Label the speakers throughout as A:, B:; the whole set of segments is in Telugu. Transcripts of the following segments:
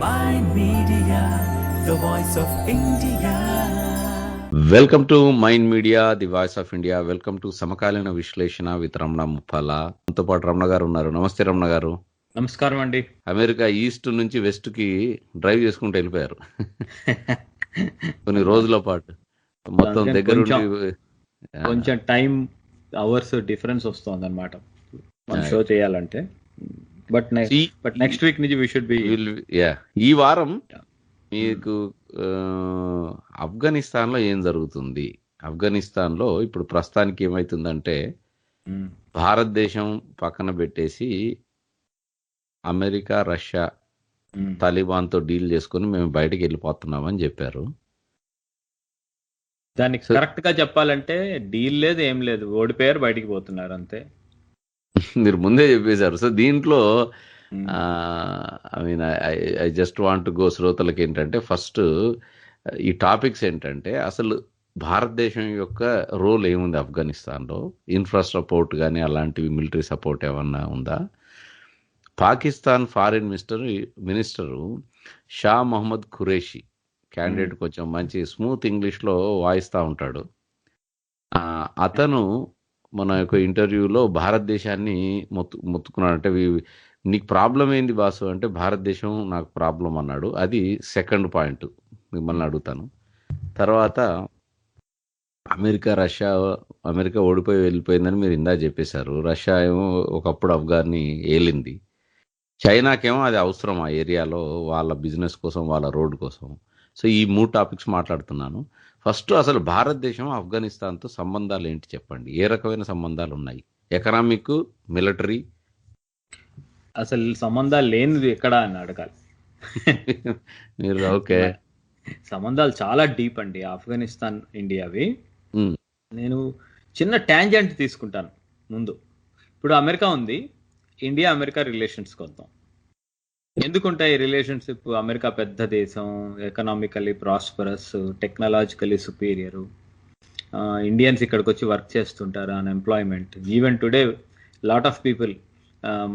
A: Mind Media, the voice of India.
B: Welcome to mind media the voice of India. Welcome to సమకాలీన విశ్లేషణ విత్ రమణ ముప్పాల. మనతో పాటు రమణ గారు ఉన్నారు. నమస్తే రమణ గారు.
C: నమస్కారం అండి.
B: అమెరికా ఈస్ట్ నుంచి వెస్ట్ కి డ్రైవ్ చేసుకుంటూ వెళ్ళిపోయారు కొన్ని రోజుల పాటు. మొత్తం దగ్గరుండి
C: కొంచెం టైం అవర్స్ డిఫరెన్స్ వస్తుంది అనమాట మన షో చేయాలంటే. బట్ నెక్స్ట్ వీక్ నుంచి వి షుడ్ బి.
B: ఈ వారం మీకు ఆఫ్ఘనిస్తాన్ లో ఏం జరుగుతుంది? ఆఫ్ఘనిస్తాన్ లో ఇప్పుడు ప్రస్తుతానికి ఏమైతుందంటే భారతదేశం పక్కన పెట్టేసి అమెరికా, రష్యా తాలిబాన్ తో డీల్ చేసుకుని మేము బయటకు వెళ్ళిపోతున్నామని చెప్పారు.
C: దానికి కరెక్ట్ గా చెప్పాలంటే డీల్ లేదు, ఏం లేదు, ఓడిపోయారు, బయటికి పోతున్నారు అంతే.
B: మీరు ముందే చెప్పేశారు. సో దీంట్లో ఐ జస్ట్ వాంట్ గో శ్రోతలకు ఏంటంటే ఫస్ట్ ఈ టాపిక్స్ ఏంటంటే అసలు భారతదేశం యొక్క రోల్ ఏముంది ఆఫ్ఘనిస్తాన్లో? సపోర్ట్ కానీ అలాంటివి మిలిటరీ సపోర్ట్ ఏమన్నా ఉందా? Pakistan foreign minister Shah Mohammed Qureshi candidate, కొంచెం మంచి స్మూత్ ఇంగ్లీష్లో వాయిస్తూ ఉంటాడు. అతను మన యొక్క ఇంటర్వ్యూలో భారతదేశాన్ని మొత్తుకున్నాడంటే నీకు ప్రాబ్లం ఏంది బాసు అంటే భారతదేశం నాకు ప్రాబ్లం అన్నాడు. అది సెకండ్ పాయింట్ మిమ్మల్ని అడుగుతాను. తర్వాత అమెరికా ఓడిపోయి వెళ్ళిపోయిందని మీరు ఇందా చెప్పేశారు. రష్యా ఏమో ఒకప్పుడు ఆఫ్ఘన్ని ఏలింది. చైనాకేమో అది అవసరం ఆ ఏరియాలో వాళ్ళ బిజినెస్ కోసం, వాళ్ళ రోడ్ కోసం. సో ఈ 3 టాపిక్స్ మాట్లాడుతున్నాను. ఫస్ట్ అసలు భారతదేశం ఆఫ్ఘనిస్తాన్తో సంబంధాలు ఏంటి చెప్పండి. ఏ రకమైన సంబంధాలు ఉన్నాయి? Economic, military?
C: అసలు సంబంధాలు లేనిది ఎక్కడ అని అడగాలి
B: మీరు. ఓకే,
C: సంబంధాలు చాలా డీప్ అండి ఆఫ్ఘనిస్తాన్ ఇండియావి. నేను చిన్న ట్యాంజెంట్ తీసుకుంటాను ముందు. ఇప్పుడు అమెరికా ఉంది, ఇండియా అమెరికా రిలేషన్స్కి వద్దాం. ఎందుకుంటాయి రిలేషన్షిప్? అమెరికా పెద్ద దేశం, economically prosperous, technologically Superior. Indians ఇక్కడికి వచ్చి వర్క్ చేస్తుంటారు, unemployment. Even today lot of people,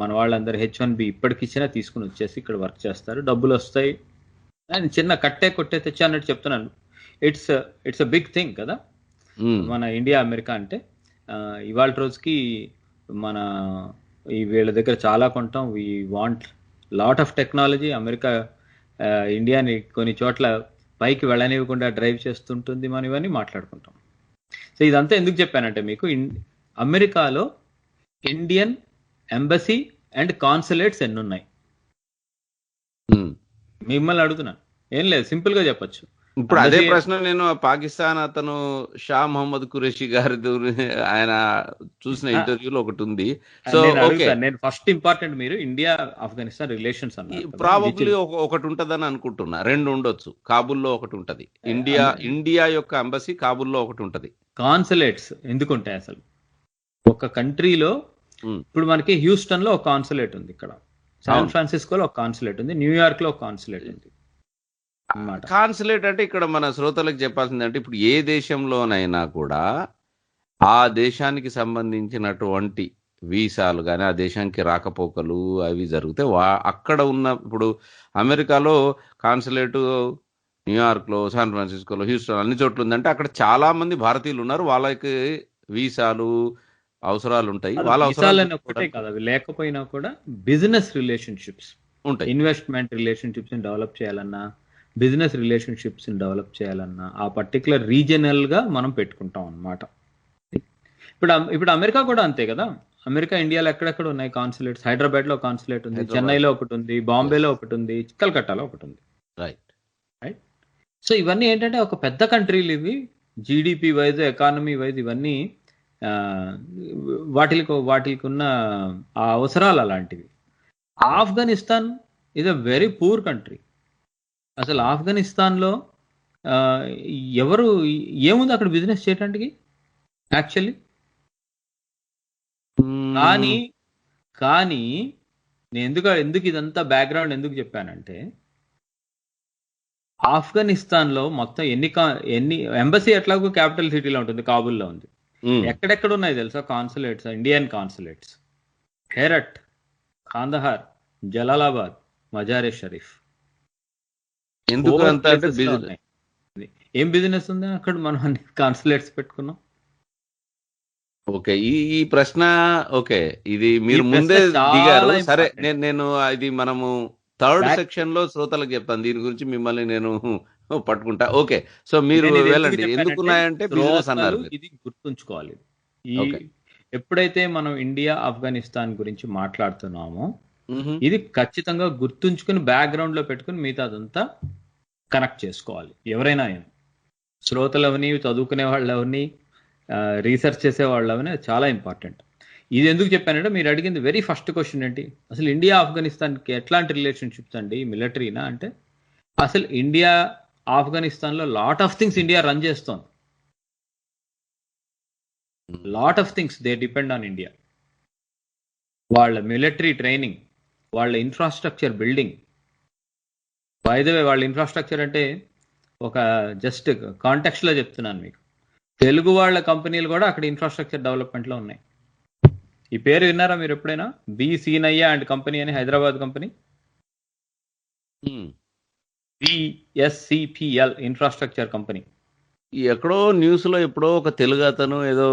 C: మన వాళ్ళందరూ H1B ఇప్పటికిచ్చినా తీసుకుని వచ్చేసి ఇక్కడ వర్క్ చేస్తారు, డబ్బులు వస్తాయి. అని చిన్న కట్టే కొట్టే తెచ్చా అన్నట్టు చెప్తున్నాను. ఇట్స్ అ బిగ్ థింగ్ కదా మన ఇండియా అమెరికా అంటే. ఇవాళ రోజుకి మన వీళ్ళ దగ్గర చాలా కొంటాం. We want lot of technology. America ఇండియాని కొన్ని చోట్ల పైకి వెళ్ళనివ్వకుండా డ్రైవ్ చేస్తుంటుంది. మనం ఇవన్నీ మాట్లాడుకుంటాం. సో ఇదంతా ఎందుకు చెప్పానంటే మీకు, అమెరికాలో ఇండియన్ ఎంబసీ అండ్ కాన్సులేట్స్ ఎన్ని ఉన్నాయి మిమ్మల్ని అడుగుతున్నాను. ఏం లేదు, సింపుల్ గా చెప్పచ్చు.
B: ఇప్పుడు అదే ప్రశ్న నేను పాకిస్తాన్ అతను షా మొహమ్మద్ ఖురేషి గారి ఆయన చూసిన ఇంటర్వ్యూలో ఒకటి ఉంది. సో
C: నేను ఫస్ట్ ఇంపార్టెంట్, మీరు ఇండియా ఆఫ్ఘనిస్తాన్ రిలేషన్స్ అన్నారు.
B: ప్రాబబ్లీ ఒకటి ఉంటదని అనుకుంటున్నా. 2 ఉండొచ్చు. కాబూల్లో ఒకటి ఉంటది. ఇండియా యొక్క ఎంబసీ కాబూల్లో ఒకటి ఉంటది.
C: కాన్సులేట్స్ ఎందుకుంటాయి అసలు ఒక కంట్రీలో? ఇప్పుడు మనకి హ్యూస్టన్ లో ఒక కాన్సులేట్ ఉంది, ఇక్కడ శాన్ ఫ్రాన్సిస్కోలో ఒక కాన్సులేట్ ఉంది, న్యూయార్క్ లో ఒక కాన్సులేట్ ఉంది.
B: కాన్సులేట్ అంటే ఇక్కడ మన శ్రోతలకు చెప్పాల్సింది అంటే ఇప్పుడు ఏ దేశంలోనైనా కూడా ఆ దేశానికి సంబంధించినటువంటి వీసాలు కానీ ఆ దేశానికి రాకపోకలు అవి జరిగితే అక్కడ ఉన్న, ఇప్పుడు అమెరికాలో కాన్సులేట్ న్యూయార్క్ లో, శాన్ ఫ్రాన్సిస్కోలో, హ్యూస్టన్ అన్ని చోట్ల ఉందంటే అక్కడ చాలా మంది భారతీయులు ఉన్నారు. వాళ్ళకి వీసాలు అవసరాలు ఉంటాయి. వాళ్ళ అవసరాలు
C: ఒకటే కాదు, అవి లేకపోయినా కూడా బిజినెస్ రిలేషన్షిప్స్ ఉంటాయి. ఇన్వెస్ట్మెంట్ రిలేషన్షిప్స్ ని డెవలప్ చేయాలన్నా, బిజినెస్ రిలేషన్షిప్స్ ని డెవలప్ చేయాలన్నా ఆ పర్టికులర్ రీజనల్ గా మనం పెట్టుకుంటాం అన్నమాట. ఇప్పుడు అమెరికా కూడా అంతే కదా. అమెరికా ఇండియాలో ఎక్కడెక్కడ ఉన్నాయి కాన్సులేట్స్? హైదరాబాద్ లో కాన్సులేట్ ఉంది, చెన్నైలో ఒకటి ఉంది, బాంబేలో ఒకటి ఉంది, కలకట్టాలో ఒకటి ఉంది. రైట్. సో ఇవన్నీ ఏంటంటే ఒక పెద్ద కంట్రీలు ఇవి. జీడిపి వైజ్, ఎకానమీ వైజ్ ఇవన్నీ వాటికి ఉన్న ఆ అవసరాలు అలాంటివి. Afghanistan is a very poor country. అసలు ఆఫ్ఘనిస్తాన్లో ఎవరు ఏముంది అక్కడ బిజినెస్ చేయడానికి యాక్చువల్లీ? కానీ నేను ఎందుకు ఇదంతా బ్యాక్గ్రౌండ్ ఎందుకు చెప్పానంటే, ఆఫ్ఘనిస్తాన్లో మొత్తం ఎన్ని ఎంబసీ ఎట్లాగో క్యాపిటల్ సిటీలో ఉంటుంది, కాబూల్లో ఉంది. ఎక్కడెక్కడ ఉన్నాయి తెలుసా consulates? Indian consulates Herat, Kandahar, Jalalabad, Mazare Sharif.
B: ఎందుకు
C: 4
B: అంత అంటే
C: ప్లేసెస్ లో ఉన్నాయి. ఏం బిజినెస్ ఉంది అక్కడ? మనం అన్ని కాన్సులేట్స్ పెట్టుకున్నాం.
B: ఓకే, ఈ ఈ ప్రశ్న ఓకే, ఇది
C: ఈ
B: మీరు
C: ప్రశ్న
B: ముందే దిగారు.
C: చాలా
B: సరే,
C: ఇంపార్టెంట్.
B: నేను ఇది మనము థర్డ్
C: బ్యాక్
B: సెక్షన్ లో శ్రోతలకు చెప్తాను దీని గురించి, మిమ్మల్ని నేను పట్టుకుంటా. ఓకే, సో మీరు
C: నేను ఇది ఎందుకు
B: వెళ్ళండి.
C: చెప్పానంటే
B: ఎందుకున్నాయంటే బిజినెస్
C: శ్రోతలు
B: అన్నారు మీరు.
C: ఇది గుర్తుంచుకోవాలి. ఈ
B: ఓకే.
C: ఎప్పుడైతే మనం ఇండియా ఆఫ్ఘనిస్తాన్ గురించి మాట్లాడుతున్నామో
B: మ్హూ.
C: ఇది ఖచ్చితంగా గుర్తుంచుకుని బ్యాక్గ్రౌండ్ లో పెట్టుకుని మిగతా అదంతా కనెక్ట్ చేసుకోవాలి. ఎవరైనా శ్రోతలు అవని, చదువుకునే వాళ్ళు అవని, రీసెర్చ్ చేసే వాళ్ళు అవని, అది చాలా ఇంపార్టెంట్. ఇది ఎందుకు చెప్పానంటే మీరు అడిగింది వెరీ ఫస్ట్ క్వశ్చన్ ఏంటి, అసలు ఇండియా ఆఫ్ఘనిస్తాన్కి ఎట్లాంటి రిలేషన్షిప్స్ అండి, మిలిటరీనా అంటే అసలు ఇండియా ఆఫ్ఘనిస్తాన్ లో lot of things India run చేస్తోంది. Lot of things they depend on India. వాళ్ళ మిలిటరీ ట్రైనింగ్, వాళ్ళ infrastructure building. By the way వాళ్ళ ఇన్ఫ్రాస్ట్రక్చర్ అంటే ఒక జస్ట్ కాంటెక్స్ట్ లో చెప్తున్నాను మీకు, తెలుగు వాళ్ళ కంపెనీలు కూడా అక్కడ ఇన్ఫ్రాస్ట్రక్చర్ డెవలప్మెంట్ లో ఉన్నాయి. ఈ పేరు విన్నారా మీరు ఎప్పుడైనా? బి సీనయ్య అండ్ కంపెనీ అని, హైదరాబాద్ కంపెనీ.
B: మ్.
C: BSCPL infrastructure company.
B: ఎక్కడో న్యూస్ లో ఎప్పుడో ఒక తెలుగు అతను ఏదో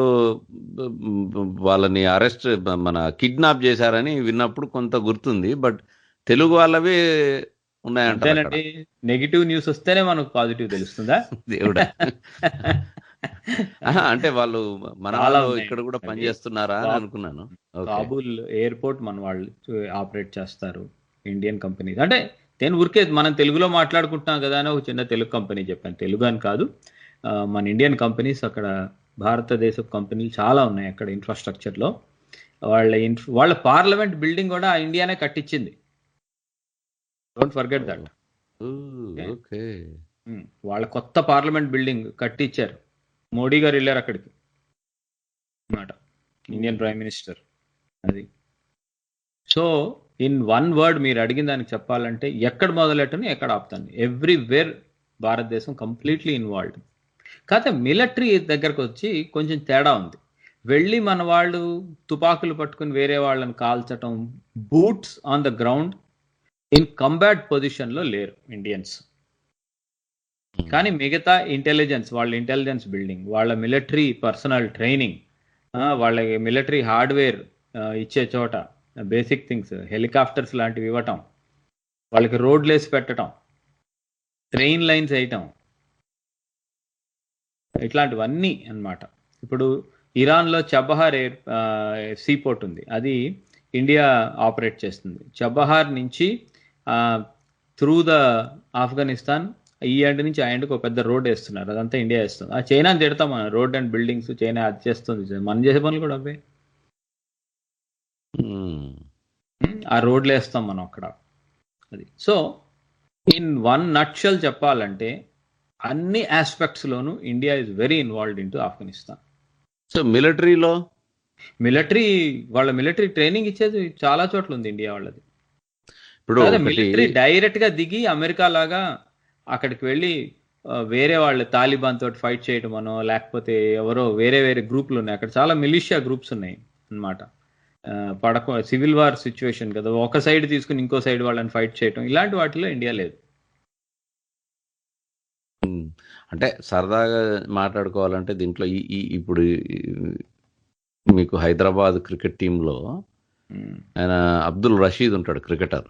B: వాళ్ళని అరెస్ట్, మన కిడ్నాప్ చేశారని విన్నప్పుడు కొంత గుర్తుంది. బట్ తెలుగు వాళ్ళవి ఉన్నాయంటారు అక్కడ.
C: అంతేనండి, నెగిటివ్ న్యూస్ వస్తేనే మనకు పాజిటివ్ తెలుస్తుందా?
B: దేవుడా. ఆహా, అంటే వాళ్ళు మన
C: చాలా
B: వాళ్ళు
C: ఉన్నాయండి.
B: ఇక్కడ కూడా
C: అవి
B: పనిచేస్తున్నారా అని అనుకున్నాను. ఓకే.
C: కాబూల్ ఎయిర్పోర్ట్ మన వాళ్ళు ఆపరేట్ చేస్తారు, ఇండియన్ కంపెనీస్. అంటే నేను ఊరికే మనం తెలుగులో మాట్లాడుకుంటున్నాం కదా అని ఒక చిన్న తెలుగు కంపెనీ చెప్పాను. తెలుగు అని కాదు, మన ఇండియన్ కంపెనీస్ అక్కడ, భారతదేశ కంపెనీలు చాలా ఉన్నాయి అక్కడ ఇన్ఫ్రాస్ట్రక్చర్ లో. వాళ్ళ పార్లమెంట్ బిల్డింగ్ కూడా ఇండియానే కట్టించింది. Don't forget that.
B: ఓకే.
C: వాళ్ళ కొత్త పార్లమెంట్ బిల్డింగ్ కట్టించారు, మోడీ గారు వెళ్ళారు అక్కడికి అన్నమాట, ఇండియన్ ప్రైమ్ మినిస్టర్. అది. సో ఇన్ వన్ వర్డ్ మీరు అడిగిన దానికి చెప్పాలంటే ఎక్కడ మొదలెట్టను ఎక్కడ ఆపుతాను, ఎవ్రీవేర్ భారతదేశం కంప్లీట్లీ ఇన్వాల్వ్డ్. కాకపోతే మిలిటరీ దగ్గరకు వచ్చి కొంచెం తేడా ఉంది. వెళ్ళి మన వాళ్ళు తుపాకులు పట్టుకుని వేరే వాళ్ళని కాల్చటం, boots on the ground in combat position లో లేరు ఇండియన్స్. కానీ మిగతా ఇంటెలిజెన్స్, వాళ్ళ ఇంటెలిజెన్స్ బిల్డింగ్, వాళ్ళ మిలిటరీ పర్సనల్ ట్రైనింగ్, వాళ్ళ మిలిటరీ హార్డ్వేర్ ఇచ్చే చోట, బేసిక్ థింగ్స్, హెలికాప్టర్స్ లాంటివి ఇవ్వటం, వాళ్ళకి రోడ్లు వేసి పెట్టడం, ట్రైన్ లైన్స్ వేయటం, ఇట్లాంటివన్నీ అన్నమాట. ఇప్పుడు ఇరాన్లో చబహార్ సీపోర్ట్ ఉంది, అది ఇండియా ఆపరేట్ చేస్తుంది. చబహార్ నుంచి త్రూ ద ఆఫ్ఘనిస్తాన్ ఈ ఎండ్ నుంచి ఆ ఎండ్కి ఒక పెద్ద రోడ్ వేస్తున్నారు, అదంతా ఇండియా వేస్తుంది. ఆ చైనాని తిడతాం మనం, రోడ్ అండ్ బిల్డింగ్స్ చైనా అది చేస్తుంది, మనం చేసే పనులు కూడా అవే. ఆ రోడ్లు వేస్తాం మనం అక్కడ. అది. సో ఇన్ వన్ నట్షల్ చెప్పాలంటే అన్ని ఆస్పెక్ట్స్ లోనూ India is very involved in to Afghanistan.
B: So మిలిటరీలో,
C: వాళ్ళ మిలిటరీ ట్రైనింగ్ ఇచ్చేది చాలా చోట్ల ఉంది ఇండియా వాళ్ళది.
B: ఇప్పుడు
C: మిలిటరీ డైరెక్ట్ గా దిగి అమెరికా లాగా అక్కడికి వెళ్ళి వేరే వాళ్ళు తాలిబాన్ తోటి ఫైట్ చేయటమనో, లేకపోతే ఎవరో వేరే వేరే గ్రూపులు ఉన్నాయి అక్కడ, చాలా మిలిషియా గ్రూప్స్ ఉన్నాయి అన్నమాట. సివిల్ వార్ సిచ్యువేషన్ కదా, ఒక సైడ్ తీసుకుని ఇంకో సైడ్ వాళ్ళని ఫైట్ చేయటం, ఇలాంటి వాటిలో ఇండియా లేదు.
B: అంటే సరదాగా మాట్లాడుకోవాలంటే దీంట్లో ఇప్పుడు మీకు హైదరాబాద్ క్రికెట్ టీంలో ఆయన అబ్దుల్ రషీద్ ఉంటాడు, క్రికెటర్.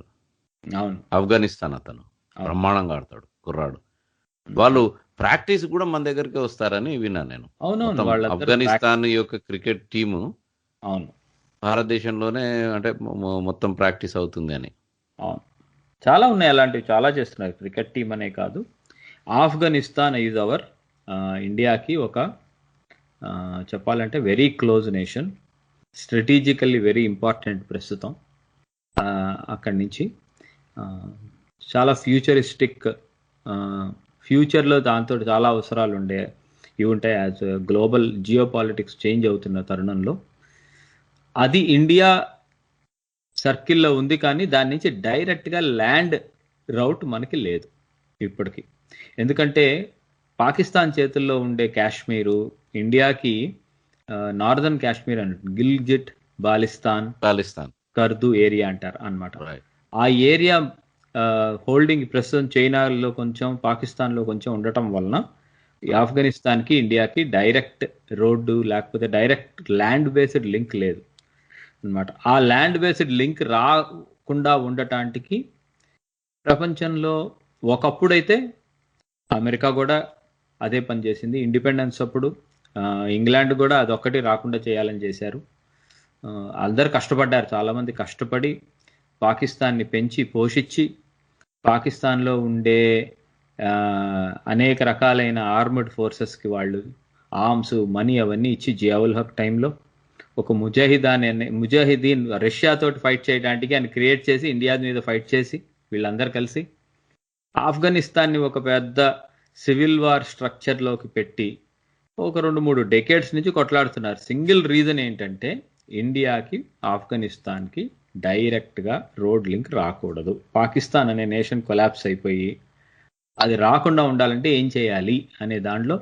C: అవును,
B: ఆఫ్ఘనిస్తాన్ అతను బ్రహ్మాండంగా ఆడతాడు కుర్రాడు. వాళ్ళు ప్రాక్టీస్ కూడా మన దగ్గరికి వస్తారని విన్నాను నేను. ఆఫ్ఘనిస్తాన్ యొక్క క్రికెట్ టీము
C: అవును
B: భారతదేశంలోనే అంటే మొత్తం ప్రాక్టీస్ అవుతుంది అని.
C: అవును, చాలా ఉన్నాయి అలాంటివి, చాలా చేస్తున్నారు. క్రికెట్ టీం అనే కాదు, ఆఫ్ఘనిస్తాన్ ఈజ్ అవర్ ఇండియాకి ఒక చెప్పాలంటే very close nation, strategically very important ప్రస్తుతం. అక్కడి నుంచి చాలా ఫ్యూచరిస్టిక్, ఫ్యూచర్లో దాంతో చాలా అవసరాలు ఇవి ఉంటాయి. As global geo politics change అవుతున్న తరుణంలో అది ఇండియా సర్కిల్లో ఉంది, కానీ దాని నుంచి డైరెక్ట్గా ల్యాండ్ రౌట్ మనకి లేదు ఇప్పటికీ. ఎందుకంటే పాకిస్తాన్ చేతుల్లో ఉండే కాశ్మీరు ఇండియాకి నార్దర్న్ కాశ్మీర్ అన్నట్టు, గిల్జిట్ బాలిస్తాన్ కర్దు ఏరియా అంటారు అన్నమాట. ఆ ఏరియా హోల్డింగ్ ప్రస్తుతం చైనాలో కొంచెం, పాకిస్తాన్లో కొంచెం ఉండటం వలన ఈ ఆఫ్ఘనిస్తాన్కి ఇండియాకి డైరెక్ట్ రోడ్డు లేకపోతే డైరెక్ట్ ల్యాండ్ బేస్డ్ లింక్ లేదు అన్నమాట. ఆ ల్యాండ్ బేస్డ్ లింక్ రాకుండా ఉండటానికి ప్రపంచంలో ఒకప్పుడైతే అమెరికా కూడా అదే పని చేసింది. ఇండిపెండెన్స్ అప్పుడు ఇంగ్లాండ్ కూడా అదొక్కటి రాకుండా చేయాలని చేశారు. అందరు కష్టపడ్డారు, చాలామంది కష్టపడి పాకిస్తాన్ని పెంచి పోషించి పాకిస్తాన్లో ఉండే అనేక రకాలైన ఆర్మడ్ ఫోర్సెస్కి వాళ్ళు ఆర్మ్స్, మనీ అవన్నీ ఇచ్చి జియావుల్ హక్ టైంలో ఒక ముజాహిదీన్ రష్యాతోటి ఫైట్ చేయడానికి ఆయన క్రియేట్ చేసి ఇండియా మీద ఫైట్ చేసి వీళ్ళందరూ కలిసి ఆఫ్ఘనిస్తాన్ని ఒక పెద్ద సివిల్ వార్ స్ట్రక్చర్లోకి పెట్టి ఒక 2-3 డెకేడ్స్ నుంచి కొట్లాడుతున్నారు. సింగిల్ రీజన్ ఏంటంటే ఇండియాకి ఆఫ్ఘనిస్తాన్కి డైరెక్ట్గా రోడ్ లింక్ రాకూడదు. పాకిస్తాన్ అనే నేషన్ కొలాప్స్ అయిపోయి అది రాకుండా ఉండాలంటే ఏం చేయాలి అనే దాంట్లో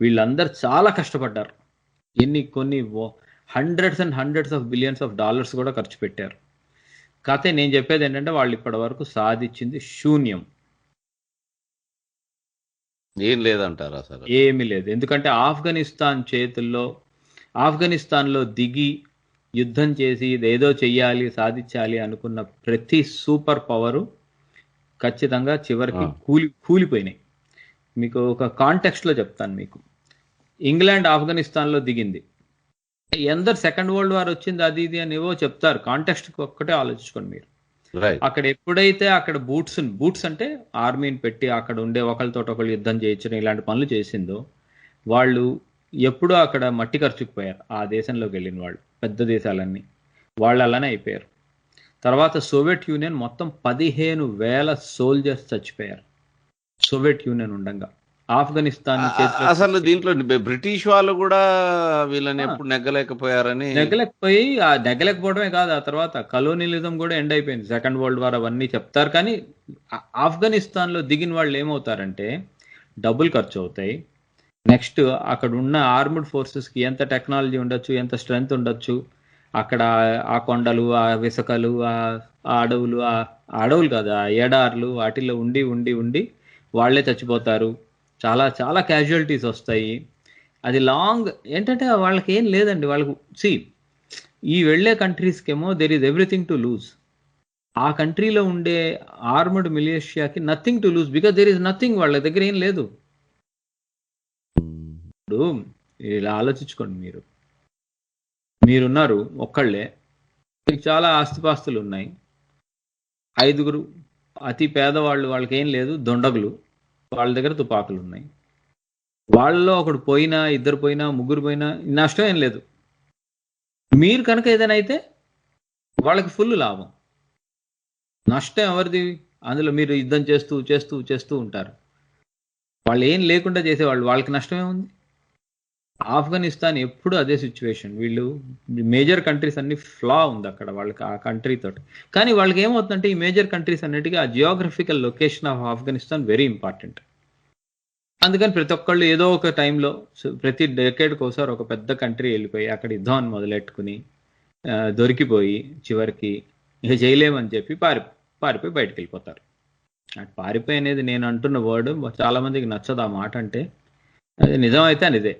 C: వీళ్ళందరూ చాలా కష్టపడ్డారు. కొన్ని hundreds and hundreds of billions of dollars కూడా ఖర్చు పెట్టారు. కాకపోతే నేను చెప్పేది ఏంటంటే వాళ్ళు ఇప్పటి వరకు సాధించింది శూన్యం,
B: ఏం లేదంటారు అసలు,
C: ఏమీ లేదు. ఎందుకంటే ఆఫ్ఘనిస్తాన్లో దిగి యుద్ధం చేసి ఇదేదో చెయ్యాలి, సాధించాలి అనుకున్న ప్రతి సూపర్ పవరు ఖచ్చితంగా చివరికి కూలిపోయినాయి. మీకు ఒక కాంటెక్స్ట్లో చెప్తాను. మీకు ఇంగ్లాండ్ ఆఫ్ఘనిస్తాన్లో దిగింది, ఎందరు సెకండ్ వరల్డ్ వార్ వచ్చింది అది ఇది అని ఏవో చెప్తారు. కాంటెక్స్ట్ ఒక్కటే ఆలోచించుకోండి మీరు. అక్కడ ఎప్పుడైతే అక్కడ బూట్స్ అంటే ఆర్మీని పెట్టి అక్కడ ఉండే ఒకరితో ఒకళ్ళు యుద్ధం చేయించడం ఇలాంటి పనులు చేసిందో వాళ్ళు ఎప్పుడూ అక్కడ మట్టి ఖర్చుకుపోయారు. ఆ దేశంలోకి వెళ్ళిన వాళ్ళు పెద్ద దేశాలన్నీ వాళ్ళు అలానే అయిపోయారు. తర్వాత సోవియట్ యూనియన్ మొత్తం 15,000 సోల్జర్స్ చచ్చిపోయారు సోవియట్ యూనియన్ ఉండగా. ఆఫ్ఘనిస్తాన్
B: అసలు దీంట్లో బ్రిటిష్ వాళ్ళు కూడా వీళ్ళని ఎప్పుడు
C: నెగ్గలేకపోవడమే కాదు, ఆ తర్వాత కలోనియలిజం కూడా ఎండ్ అయిపోయింది. సెకండ్ వరల్డ్ వార్ అవన్నీ చెప్తారు. కానీ ఆఫ్ఘనిస్తాన్లో దిగిన వాళ్ళు ఏమవుతారంటే డబ్బులు ఖర్చు అవుతాయి. నెక్స్ట్ అక్కడ ఉన్న ఆర్మ్డ్ ఫోర్సెస్కి ఎంత టెక్నాలజీ ఉండొచ్చు, ఎంత స్ట్రెంగ్త్ ఉండొచ్చు, అక్కడ ఆ కొండలు, ఆ విసకలు, ఆ అడవులు కాదు, ఆ ఏడార్లు వాటిల్లో ఉండి ఉండి ఉండి వాళ్లే చచ్చిపోతారు. చాలా చాలా క్యాజువాలిటీస్ వస్తాయి. అది లాంగ్ ఏంటంటే వాళ్ళకి ఏం లేదండి. వాళ్ళకు ఈ వెళ్ళే కంట్రీస్కేమో there is everything to lose. ఆ కంట్రీలో ఉండే ఆర్మ్డ్ మిలిషియాకి nothing to lose because there is nothing. వాళ్ళ దగ్గర ఏం లేదు. ఇప్పుడు ఇలా ఆలోచించుకోండి, మీరున్నారు ఒక్కళ్ళే, మీకు చాలా ఆస్తిపాస్తులు ఉన్నాయి. 5 అతి పేదవాళ్ళు, వాళ్ళకి ఏం లేదు, దొండగులు, వాళ్ళ దగ్గర తుపాకులు ఉన్నాయి. వాళ్ళలో ఒకడు పోయినా, 2 పోయినా, 3 పోయినా నష్టం ఏం లేదు. మీరు కనుక ఏదైనా అయితే వాళ్ళకి ఫుల్ లాభం. నష్టం ఎవరిది? అందులో మీరు యుద్ధం చేస్తూ చేస్తూ చేస్తూ ఉంటారు. వాళ్ళు ఏం లేకుండా చేసేవాళ్ళు, వాళ్ళకి నష్టమే ఉంది. ఆఫ్ఘనిస్తాన్ ఎప్పుడు అదే సిచ్యువేషన్. వీళ్ళు మేజర్ కంట్రీస్ అన్ని ఫ్లా ఉంది అక్కడ వాళ్ళకి ఆ కంట్రీ తోటి. కానీ వాళ్ళకి ఏమవుతుందంటే ఈ మేజర్ కంట్రీస్ అన్నిటికీ ఆ geographical location of Afghanistan very important. అందుకని ప్రతి ఒక్కళ్ళు ఏదో ఒక టైంలో ప్రతి డెకేడ్కి ఒకసారి ఒక పెద్ద కంట్రీ వెళ్ళిపోయి అక్కడ యుద్ధాన్ని మొదలెట్టుకుని దొరికిపోయి చివరికి ఇక చేయలేమని చెప్పి పారిపోయి బయటకు వెళ్ళిపోతారు. అటు పారిపోయి అనేది నేను అంటున్న వర్డ్ చాలా మందికి నచ్చదు ఆ మాట. అంటే అది నిజం అయితే అనిదే.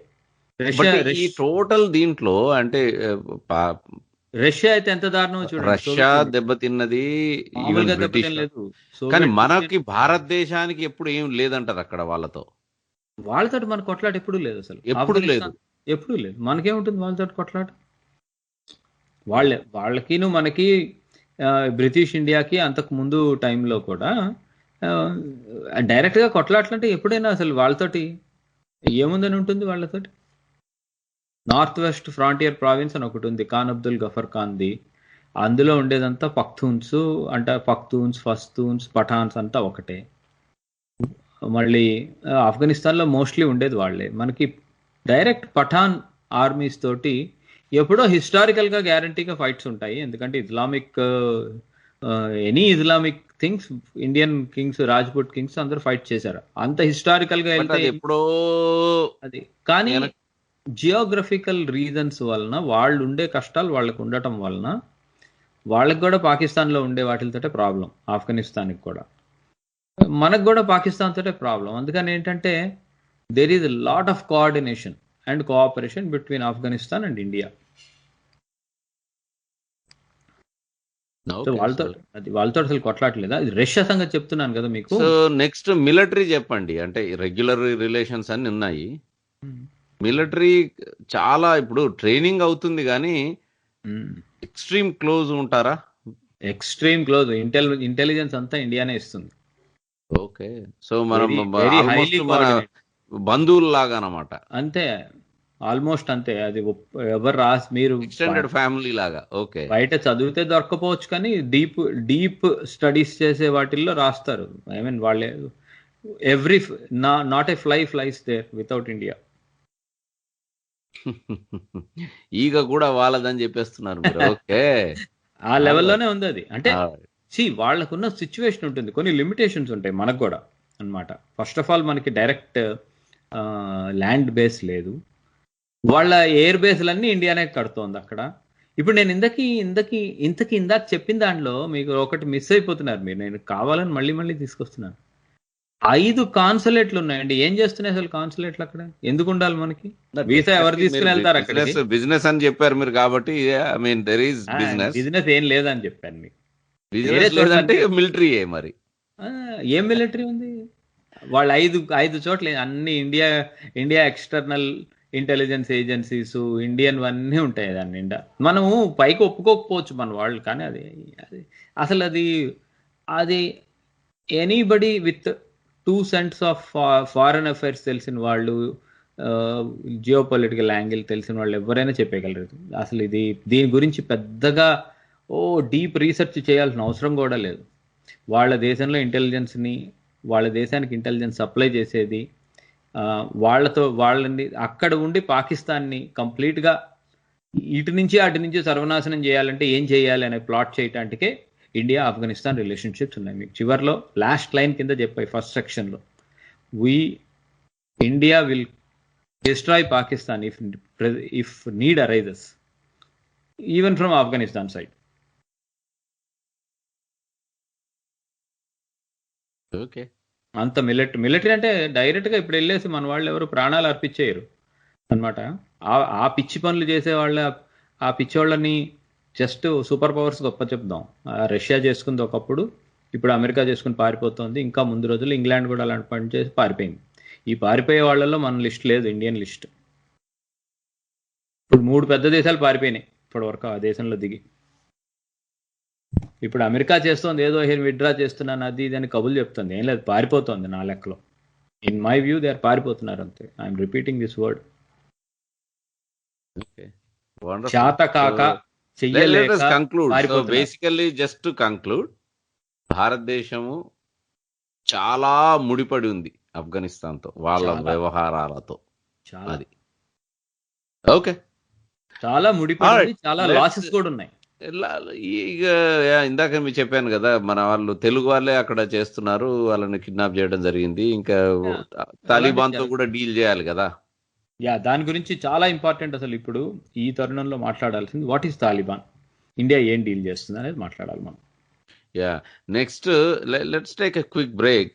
B: ఈ టోటల్ దీంట్లో అంటే
C: రష్యా అయితే ఎంత దారుణం చూడండి.
B: రష్యా దెబ్బతిన్నది, కానీ మనకి భారతదేశానికి ఎప్పుడు ఏం లేదంటారు అక్కడ వాళ్ళతో
C: మన కొట్లాట ఎప్పుడు లేదు, అసలు
B: ఎప్పుడు
C: లేదు. మనకేముంటుంది వాళ్ళతో కొట్లాట? వాళ్ళకి మనకి బ్రిటిష్ ఇండియాకి అంతకు ముందు టైంలో కూడా డైరెక్ట్గా కొట్లాటలంటే ఎప్పుడైనా అసలు వాళ్ళతోటి ఏముందని ఉంటుంది. వాళ్ళతోటి నార్త్ వెస్ట్ ఫ్రాంటియర్ ప్రావిన్స్ అని ఒకటి ఉంది, ఖాన్ అబ్దుల్ గఫర్ ఖాన్ది. అందులో ఉండేదంతా పఖ్తూన్స్ అంటే పస్తూన్స్, పఠాన్స్ అంతా ఒకటే. మళ్ళీ ఆఫ్ఘనిస్తాన్లో మోస్ట్లీ ఉండేది వాళ్ళే. మనకి డైరెక్ట్ పఠాన్ ఆర్మీస్ తోటి ఎప్పుడో హిస్టారికల్గా గ్యారంటీగా ఫైట్స్ ఉంటాయి. ఎందుకంటే Islamic things, Indian Kings, Rajput Kings అందరూ ఫైట్ చేశారు. అంత హిస్టారికల్గా వెళ్తే
B: ఎప్పుడో
C: అది. కానీ జియోగ్రఫికల్ రీజన్స్ వలన వాళ్ళు ఉండే కష్టాలు వాళ్ళకు ఉండటం వలన వాళ్ళకి కూడా పాకిస్తాన్లో ఉండే వాటితోటే ప్రాబ్లం, ఆఫ్ఘనిస్తాన్కి కూడా. మనకు కూడా పాకిస్తాన్ తోటే ప్రాబ్లం. అందుకని ఏంటంటే there is lot of coordination and cooperation between Afghanistan and India. So వాళ్ళతో అసలు కొట్లాటలేదా? రష్యా సంగతి చెప్తున్నాను కదా మీకు.
B: సో నెక్స్ట్ మిలిటరీ చెప్పండి. అంటే రెగ్యులర్ రిలేషన్స్ అన్ని ఉన్నాయి, మిలిటరీ చాలా ఇప్పుడు ట్రైనింగ్ అవుతుంది కానీ ఎక్స్ట్రీమ్ క్లోజ్ ఉంటారా?
C: Extreme close. ఇంటెలిజెన్స్ అంతా ఇండియానే ఇస్తుంది.
B: ఓకే, సో మనం మన బంధువుల్లాగా అన్నమాట.
C: అంతే, ఆల్మోస్ట్ అంతే. అది ఎవరు మీరు
B: ఎక్స్టెండెడ్ ఫ్యామిలీ లాగా. ఓకే,
C: బయట చదివితే దొరకపోవచ్చు కానీ డీప్ స్టడీస్ చేసే వాటిల్లో రాస్తారు. ఐ మీన్ వాళ్ళే not a flies there without India.
B: ఈగ కూడా వాళ్ళదని చెప్పేస్తున్నారు మీరు. ఓకే,
C: ఆ లెవెల్లోనే ఉంది అది. అంటే వాళ్ళకున్న సిచ్యువేషన్ ఉంటుంది, కొన్ని లిమిటేషన్స్ ఉంటాయి మనకు కూడా అన్నమాట. ఫస్ట్ ఆఫ్ ఆల్ మనకి డైరెక్ట్ ల్యాండ్ బేస్ లేదు, వాళ్ళ ఎయిర్ బేస్లన్నీ ఇండియానే కడుతోంది అక్కడ. ఇప్పుడు నేను ఇందాక చెప్పిన దాంట్లో మీకు ఒకటి మిస్ అయిపోతున్నారు మీరు. నేను కావాలని మళ్ళీ తీసుకొస్తున్నాను. 5 కాన్సులేట్లు ఉన్నాయండి. ఏం చేస్తున్నాయి అసలు కాన్సులేట్లు అక్కడ? ఎందుకు ఉండాలి మనకి? వీసా ఎవరు తీసుకుని వెళ్తారు అక్కడ?
B: బిజినెస్ అని చెప్పారు మీరు కాబట్టి.
C: బిజినెస్ ఏం లేదని చెప్పాను మీకు.
B: మిలిటరీ మరి
C: ఏం మిలిటరీ ఉంది? వాళ్ళు 5 చోట్ల అన్ని India external intelligence agencies Indian అన్నీ ఉంటాయి దాని నిండా. మనము పైకి ఒప్పుకోకపోవచ్చు మన వాళ్ళు, కానీ అది అసలు అది anybody with 2 cents of foreign affairs తెలిసిన వాళ్ళు, జియో పొలిటికల్ యాంగిల్ తెలిసిన వాళ్ళు ఎవరైనా చెప్పగలరు. అసలు దీని గురించి పెద్దగా డీప్ రీసెర్చ్ చేయాల్సిన అవసరం కూడా లేదు. వాళ్ళ దేశంలో ఇంటెలిజెన్స్ని, వాళ్ళ దేశానికి ఇంటెలిజెన్స్ సప్లై చేసేది, వాళ్ళని అక్కడ ఉండి పాకిస్తాన్ని కంప్లీట్గా ఇటు నుంచి అటు నుంచి సర్వనాశనం చేయాలంటే ఏం చేయాలి అనే ప్లాట్ చేయటానికే ఇండియా ఆఫ్ఘనిస్తాన్ రిలేషన్షిప్స్ ఉన్నాయి. మీకు చివరిలో లాస్ట్ లైన్ కింద చెప్పాయి ఫస్ట్ సెక్షన్లో, India will destroy Pakistan if need arises even from Afghanistan side.
B: Okay,
C: అంత మిలిటరీ అంటే డైరెక్ట్గా ఇప్పుడు వెళ్ళేసి మన వాళ్ళు ఎవరు ప్రాణాలు అర్పించేయరు అనమాట. ఆ పిచ్చి పనులు చేసేవాళ్ళ, ఆ పిచ్చి వాళ్ళని జస్ట్ సూపర్ పవర్స్ గొప్ప చెప్దాం. రష్యా చేసుకుంది ఒకప్పుడు, ఇప్పుడు అమెరికా చేసుకుని పారిపోతుంది. ఇంకా ముందు రోజుల్లో ఇంగ్లాండ్ కూడా అలాంటి పని చేసి పారిపోయింది. ఈ పారిపోయే వాళ్ళల్లో మన లిస్ట్ లేదు, ఇండియన్ లిస్ట్. ఇప్పుడు 3 పెద్ద దేశాలు పారిపోయినాయి ఇప్పటివరకు ఆ దేశంలో దిగి. ఇప్పుడు అమెరికా చేస్తోంది ఏదో విత్డ్రా చేస్తున్నాను అది ఇది అని కబులు చెప్తుంది. ఏం లేదు, పారిపోతుంది నా లెక్కలో. In my view they are పారిపోతున్నారు అంతే. I'm repeating this word. చేత కాక
B: బేసికల్లీ జస్ట్ టు కంక్లూడ్, భారతదేశము చాలా ముడిపడి ఉంది ఆఫ్ఘనిస్తాన్తో, వాళ్ళ వ్యవహారాలతో. అది ఓకే,
C: చాలా ముడిపడి, చాలా లాసెస్ కూడా ఉన్నాయి.
B: ఇక ఇందాక మీరు చెప్పాను కదా, మన వాళ్ళు తెలుగు వాళ్ళే అక్కడ చేస్తున్నారు, వాళ్ళని కిడ్నాప్ చేయడం జరిగింది. ఇంకా తాలిబాన్ తో కూడా డీల్ చేయాలి కదా.
C: దాని గురించి చాలా ఇంపార్టెంట్. అసలు ఇప్పుడు ఈ తరుణంలో మాట్లాడాల్సింది వాట్ ఈస్ తాలిబాన్, ఇండియా ఏం డీల్ చేస్తుంది అనేది మాట్లాడాలి మనం.
B: Next let's take a quick break.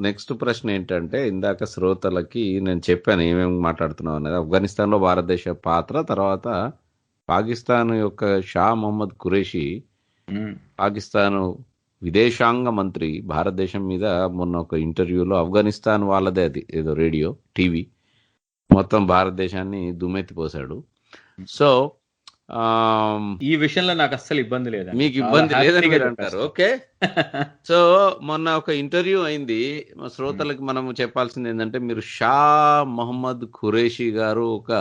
B: Next ప్రశ్న ఏంటంటే, ఇందాక శ్రోతలకి నేను చెప్పాను ఏమేమి మాట్లాడుతున్నాం అనేది. ఆఫ్ఘనిస్తాన్లో భారతదేశ పాత్ర, తర్వాత పాకిస్తాన్ యొక్క షా మొహమ్మద్ ఖురేషీ, పాకిస్తాన్ విదేశాంగ మంత్రి, భారతదేశం మీద మొన్న ఒక ఇంటర్వ్యూలో, ఆఫ్ఘనిస్తాన్ వాళ్ళదే అది ఏదో రేడియో టీవీ, మొత్తం భారతదేశాన్ని దుమ్మెత్తిపోసాడు. సో
C: ఈ విషయంలో నాకు అస్సలు ఇబ్బంది లేదు.
B: మీకు ఇబ్బంది లేదని మీరు అంటారు. ఓకే, సో మొన్న ఒక ఇంటర్వ్యూ అయింది. మా శ్రోతలకు మనం చెప్పాల్సింది ఏంటంటే, మీరు షా మొహమ్మద్ ఖురేషీ గారు ఒక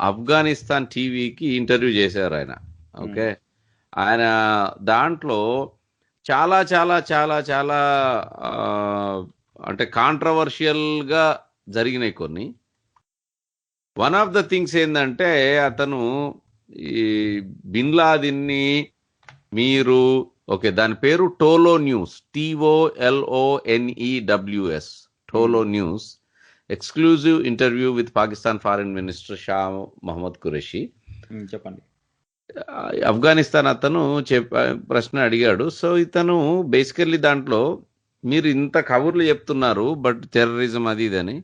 B: ఆఫ్ఘనిస్తాన్ టీవీకి ఇంటర్వ్యూ చేశారు ఆయన. ఓకే, ఆయన దాంట్లో చాలా చాలా చాలా చాలా అంటే కాంట్రవర్షియల్ గా జరిగినాయి కొన్ని. వన్ ఆఫ్ ద థింగ్స్ ఏంటంటే, అతను ఈ బిన్ లాదెన్ని మీరు దాని పేరు Tolo news, TOLONEWS, Tolo news exclusive interview with Pakistan foreign minister Shah Mohammad Qureshi.
C: చెప్పండి.
B: ఆఫ్ఘనిస్తాన్ అతను ప్రశ్న అడిగాడు. సో ఇతను బేసికల్లీ దాంట్లో మీరు ఇంత కబుర్లు చెప్తున్నారు బట్ టెర్రరిజం అది ఇదని,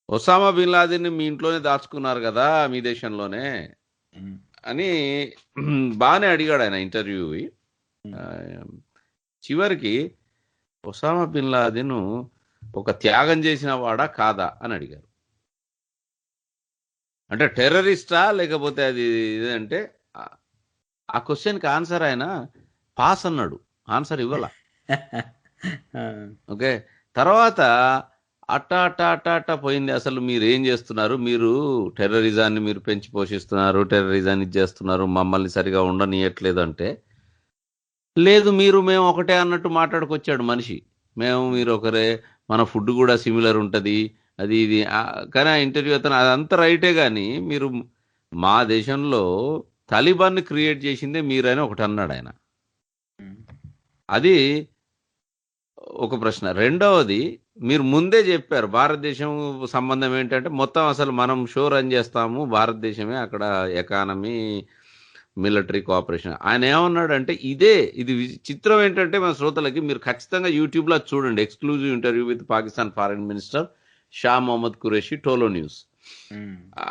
B: ఒసామా బిన్ లాదెన్ మీ ఇంట్లోనే దాచుకున్నారు కదా మీ దేశంలోనే అని బాగానే అడిగాడు ఆయన ఇంటర్వ్యూ. చివరికి ఒసామా బిన్ లాదెన్ ఒక త్యాగం చేసిన వాడా కాదా అని అడిగారు. అంటే టెర్రరిస్టా లేకపోతే అది ఇదంటే ఆ క్వశ్చన్కి ఆన్సర్ ఆయన పాస్ అన్నాడు, ఆన్సర్ ఇవ్వాల. ఓకే, తర్వాత అట్ట పోయింది. అసలు మీరు ఏం చేస్తున్నారు, మీరు టెర్రరిజాన్ని మీరు పెంచి పోషిస్తున్నారు, టెర్రరిజాన్ని చేస్తున్నారు, మమ్మల్ని సరిగా ఉండనియట్లేదు అంటే, లేదు మేము ఒకటే అన్నట్టు మాట్లాడుకొచ్చాడు మనిషి. మీరు ఒకరే, మన ఫుడ్ కూడా సిమిలర్ ఉంటుంది అది ఇది. కానీ ఆ ఇంటర్వ్యూ అతను అదంతా రైటే, కానీ మీరు మా దేశంలో తాలిబాన్ని క్రియేట్ చేసిందే మీరని ఒకటి అన్నాడు ఆయన. అది ఒక ప్రశ్న. రెండవది, మీరు ముందే చెప్పారు భారతదేశం సంబంధం ఏంటంటే మొత్తం అసలు మనం షో రన్ చేస్తాము, భారతదేశమే అక్కడ ఎకానమీ మిలిటరీ కోఆపరేషన్. ఆయన ఏమన్నాడంటే ఇది చిత్రం ఏంటంటే మన శ్రోతలకి మీరు ఖచ్చితంగా యూట్యూబ్లో చూడండి, exclusive interview with Pakistan foreign minister Shah Mohammed Qureshi, Tolo news.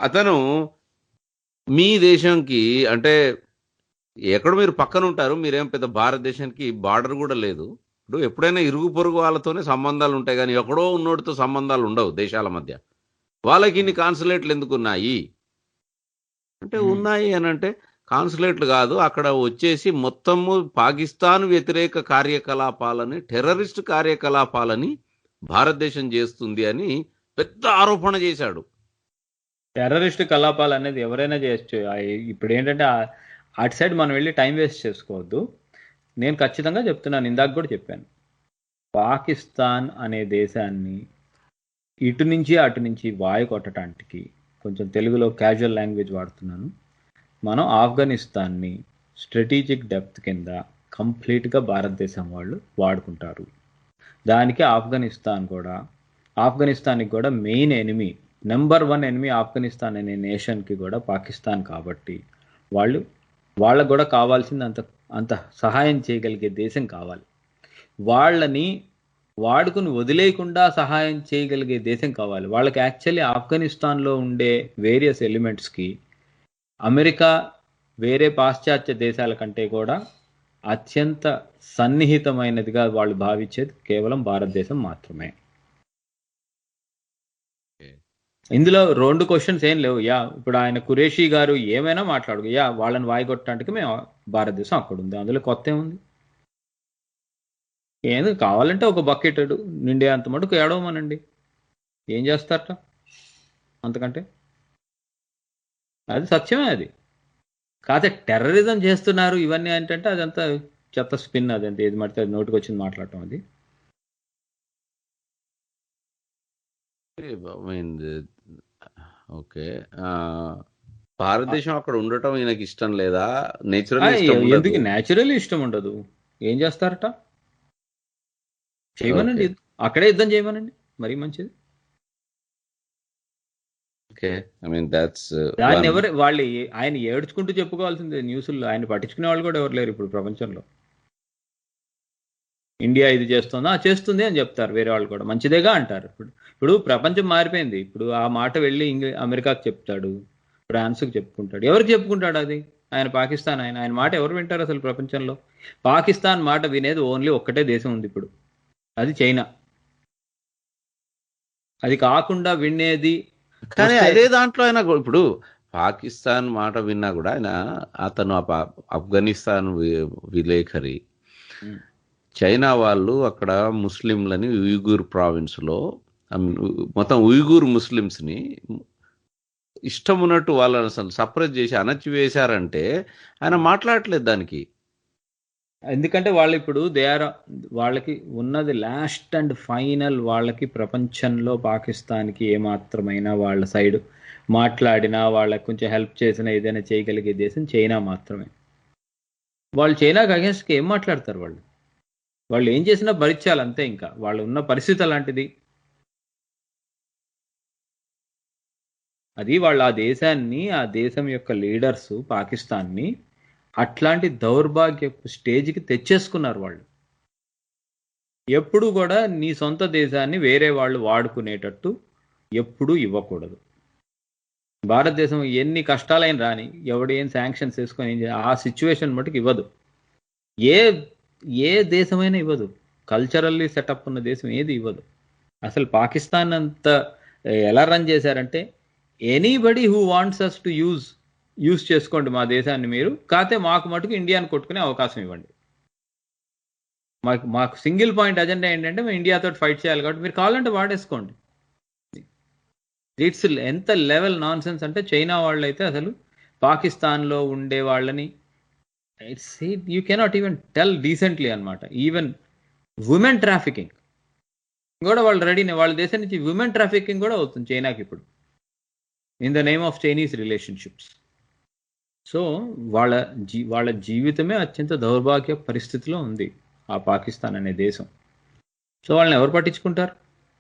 B: అతను మీ దేశంకి అంటే ఎక్కడ మీరు పక్కన ఉంటారు, మీరేం పెద్ద భారతదేశానికి బార్డర్ కూడా లేదు. ఇప్పుడు ఎప్పుడైనా ఇరుగు పొరుగు వాళ్ళతోనే సంబంధాలు ఉంటాయి, కానీ ఎక్కడో ఉన్నోడితో సంబంధాలు ఉండవు దేశాల మధ్య. వాళ్ళకి ఇన్ని కాన్సులేట్లు ఎందుకున్నాయి అంటే, ఉన్నాయి అని అంటే కాన్సులేట్లు కాదు, అక్కడ వచ్చేసి మొత్తము పాకిస్తాన్ వ్యతిరేక కార్యకలాపాలని, టెర్రరిస్ట్ కార్యకలాపాలని భారతదేశం చేస్తుంది అని పెద్ద ఆరోపణ చేశాడు.
C: టెర్రరిస్ట్ కలాపాలు అనేది ఎవరైనా చేయొచ్చు. ఇప్పుడు ఏంటంటే అటు సైడ్ మనం వెళ్ళి టైం వేస్ట్ చేసుకోవద్దు. నేను ఖచ్చితంగా చెప్తున్నాను, ఇందాక కూడా చెప్పాను, పాకిస్తాన్ అనే దేశాన్ని ఇటు నుంచి అటు నుంచి వాయు కొట్టడానికి, కొంచెం తెలుగులో క్యాజువల్ లాంగ్వేజ్ వాడుతున్నాను, మనం ఆఫ్ఘనిస్తాన్ని స్ట్రాటజిక్ డెప్త్ కింద కంప్లీట్గా భారతదేశం వాళ్ళు వాడుకుంటారు. దానికి ఆఫ్ఘనిస్తాన్కి కూడా main enemy, number 1 enemy Afghanistan అనే నేషన్కి కూడా పాకిస్తాన్. కాబట్టి వాళ్ళకు కూడా కావాల్సింది అంత సహాయం చేయగలిగే దేశం కావాలి. వాళ్ళని వాడుకుని వదిలేయకుండా సహాయం చేయగలిగే దేశం కావాలి. వాళ్ళకి యాక్చువల్లీ ఆఫ్ఘనిస్తాన్లో ఉండే వేరియస్ ఎలిమెంట్స్కి అమెరికా వేరే పాశ్చాత్య దేశాల కంటే కూడా అత్యంత సన్నిహితమైనదిగా వాళ్ళు భావించేది కేవలం భారతదేశం మాత్రమే. ఇందులో 2 క్వశ్చన్స్ ఏం లేవు. ఇప్పుడు ఆయన ఖురేషీ గారు ఏమైనా మాట్లాడు, వాళ్ళని వాయిగొట్టడానికి మేము భారతదేశం అక్కడ ఉంది, అందులో కొత్త ఏముంది? ఏది కావాలంటే ఒక బకెట్ నిండే అంత మటుకు ఏడవమనండి, ఏం చేస్తారట అంతకంటే. అది సత్యమే. అది కాకపోతే టెర్రరిజం చేస్తున్నారు ఇవన్నీ ఏంటంటే అదంతా చెత్త స్పిన్, అదంతా ఏది మడితే అది నోటికి వచ్చింది మాట్లాడటం. అది
B: ఓకే, భారతదేశం అక్కడ ఉండటం ఈయనకి ఇష్టం లేదా?
C: ఎందుకు న్యాచురల్ ఇష్టం ఉండదు? ఏం చేస్తారట? చేయమనండి, అక్కడే యుద్ధం చేయమనండి, మరీ మంచిది. దాన్ని వాళ్ళు ఆయన ఏడ్చుకుంటూ చెప్పుకోవాల్సిందే న్యూస్లో. ఆయన పట్టించుకునే వాళ్ళు కూడా ఎవరు లేరు ఇప్పుడు ప్రపంచంలో. ఇండియా ఇది చేస్తుందా, చేస్తుంది అని చెప్తారు వేరే వాళ్ళు కూడా, మంచిదేగా అంటారు. ఇప్పుడు ప్రపంచం మారిపోయింది. ఇప్పుడు ఆ మాట వెళ్ళి అమెరికాకి చెప్తాడు, ఫ్రాన్స్కి చెప్పుకుంటాడు. ఎవరికి చెప్పుకుంటాడు అది? ఆయన పాకిస్తాన్, ఆయన మాట ఎవరు వింటారు అసలు ప్రపంచంలో? పాకిస్తాన్ మాట వినేది ఓన్లీ ఒక్కటే దేశం ఉంది ఇప్పుడు, అది చైనా. అది కాకుండా వినేది
B: కానీ అదే దాంట్లో ఆయన ఇప్పుడు పాకిస్తాన్ మాట విన్నా కూడా అతను ఆఫ్ఘనిస్తాన్ విలేఖరి, చైనా వాళ్ళు అక్కడ ముస్లింలని ఉయిగూర్ ప్రావిన్స్లో మొత్తం ఉయిగూర్ ముస్లిమ్స్ని ఇష్టం ఉన్నట్టు వాళ్ళని అసలు సప్రెస్ చేసి అణచివేశారంటే ఆయన మాట్లాడలేదు దానికి.
C: ఎందుకంటే వాళ్ళు ఇప్పుడు వాళ్ళకి ఉన్నది లాస్ట్ అండ్ ఫైనల్. వాళ్ళకి ప్రపంచంలో పాకిస్తాన్కి ఏమాత్రమైనా వాళ్ళ సైడ్ మాట్లాడినా, వాళ్ళకి కొంచెం హెల్ప్ చేసినా, ఏదైనా చేయగలిగే దేశం చైనా మాత్రమే. వాళ్ళు చైనాకి అగేన్స్ట్కి ఏం మాట్లాడతారు? వాళ్ళు ఏం చేసినా భరించాలి అంతే. ఇంకా వాళ్ళు ఉన్న పరిస్థితి అలాంటిది. అది వాళ్ళు ఆ దేశాన్ని, ఆ దేశం యొక్క లీడర్స్ పాకిస్తాన్ని అట్లాంటి దౌర్భాగ్యపు స్టేజ్కి తెచ్చేసుకున్నారు వాళ్ళు. ఎప్పుడు కూడా నీ సొంత దేశాన్ని వేరే వాళ్ళు వాడుకునేటట్టు ఎప్పుడూ ఇవ్వకూడదు. భారతదేశం ఎన్ని కష్టాలైన రాని, ఎవడు ఏం శాంక్షన్స్ వేసుకొని ఆ సిచ్యువేషన్ మటుకు ఇవ్వదు. ఏ ఏ దేశమైనా ఇవ్వదు. కల్చరల్లీ సెటప్ ఉన్న దేశం ఏది ఇవ్వదు. అసలు పాకిస్తాన్ అంత ఎలా రన్ చేశారంటే, anybody who wants us to use చేసుకోండి మా దేశాన్ని మీరు, కాకపోతే మాకు మటుకు ఇండియాని కొట్టుకునే అవకాశం ఇవ్వండి. మాకు సింగిల్ పాయింట్ అజెండా ఏంటంటే మేము ఇండియాతో ఫైట్ చేయాలి కాబట్టి మీరు కావాలంటే వాడేసుకోండి. ఇట్స్ ఎంత లెవెల్ నాన్ సెన్స్ అంటే, చైనా వాళ్ళు అయితే అసలు పాకిస్తాన్లో ఉండే వాళ్ళని you cannot even tell decently అనమాట. ఈవెన్ ఉమెన్ ట్రాఫికింగ్ కూడా వాళ్ళు రెడీనే, వాళ్ళ దేశం నుంచి ఉమెన్ ట్రాఫికింగ్ కూడా అవుతుంది చైనాకి ఇప్పుడు, in the name of Chinese relationships. So వాళ్ళ జీవితమే అత్యంత దౌర్భాగ్య పరిస్థితిలో ఉంది ఆ పాకిస్తాన్ అనే దేశం. సో వాళ్ళని ఎవరు పట్టించుకుంటారు?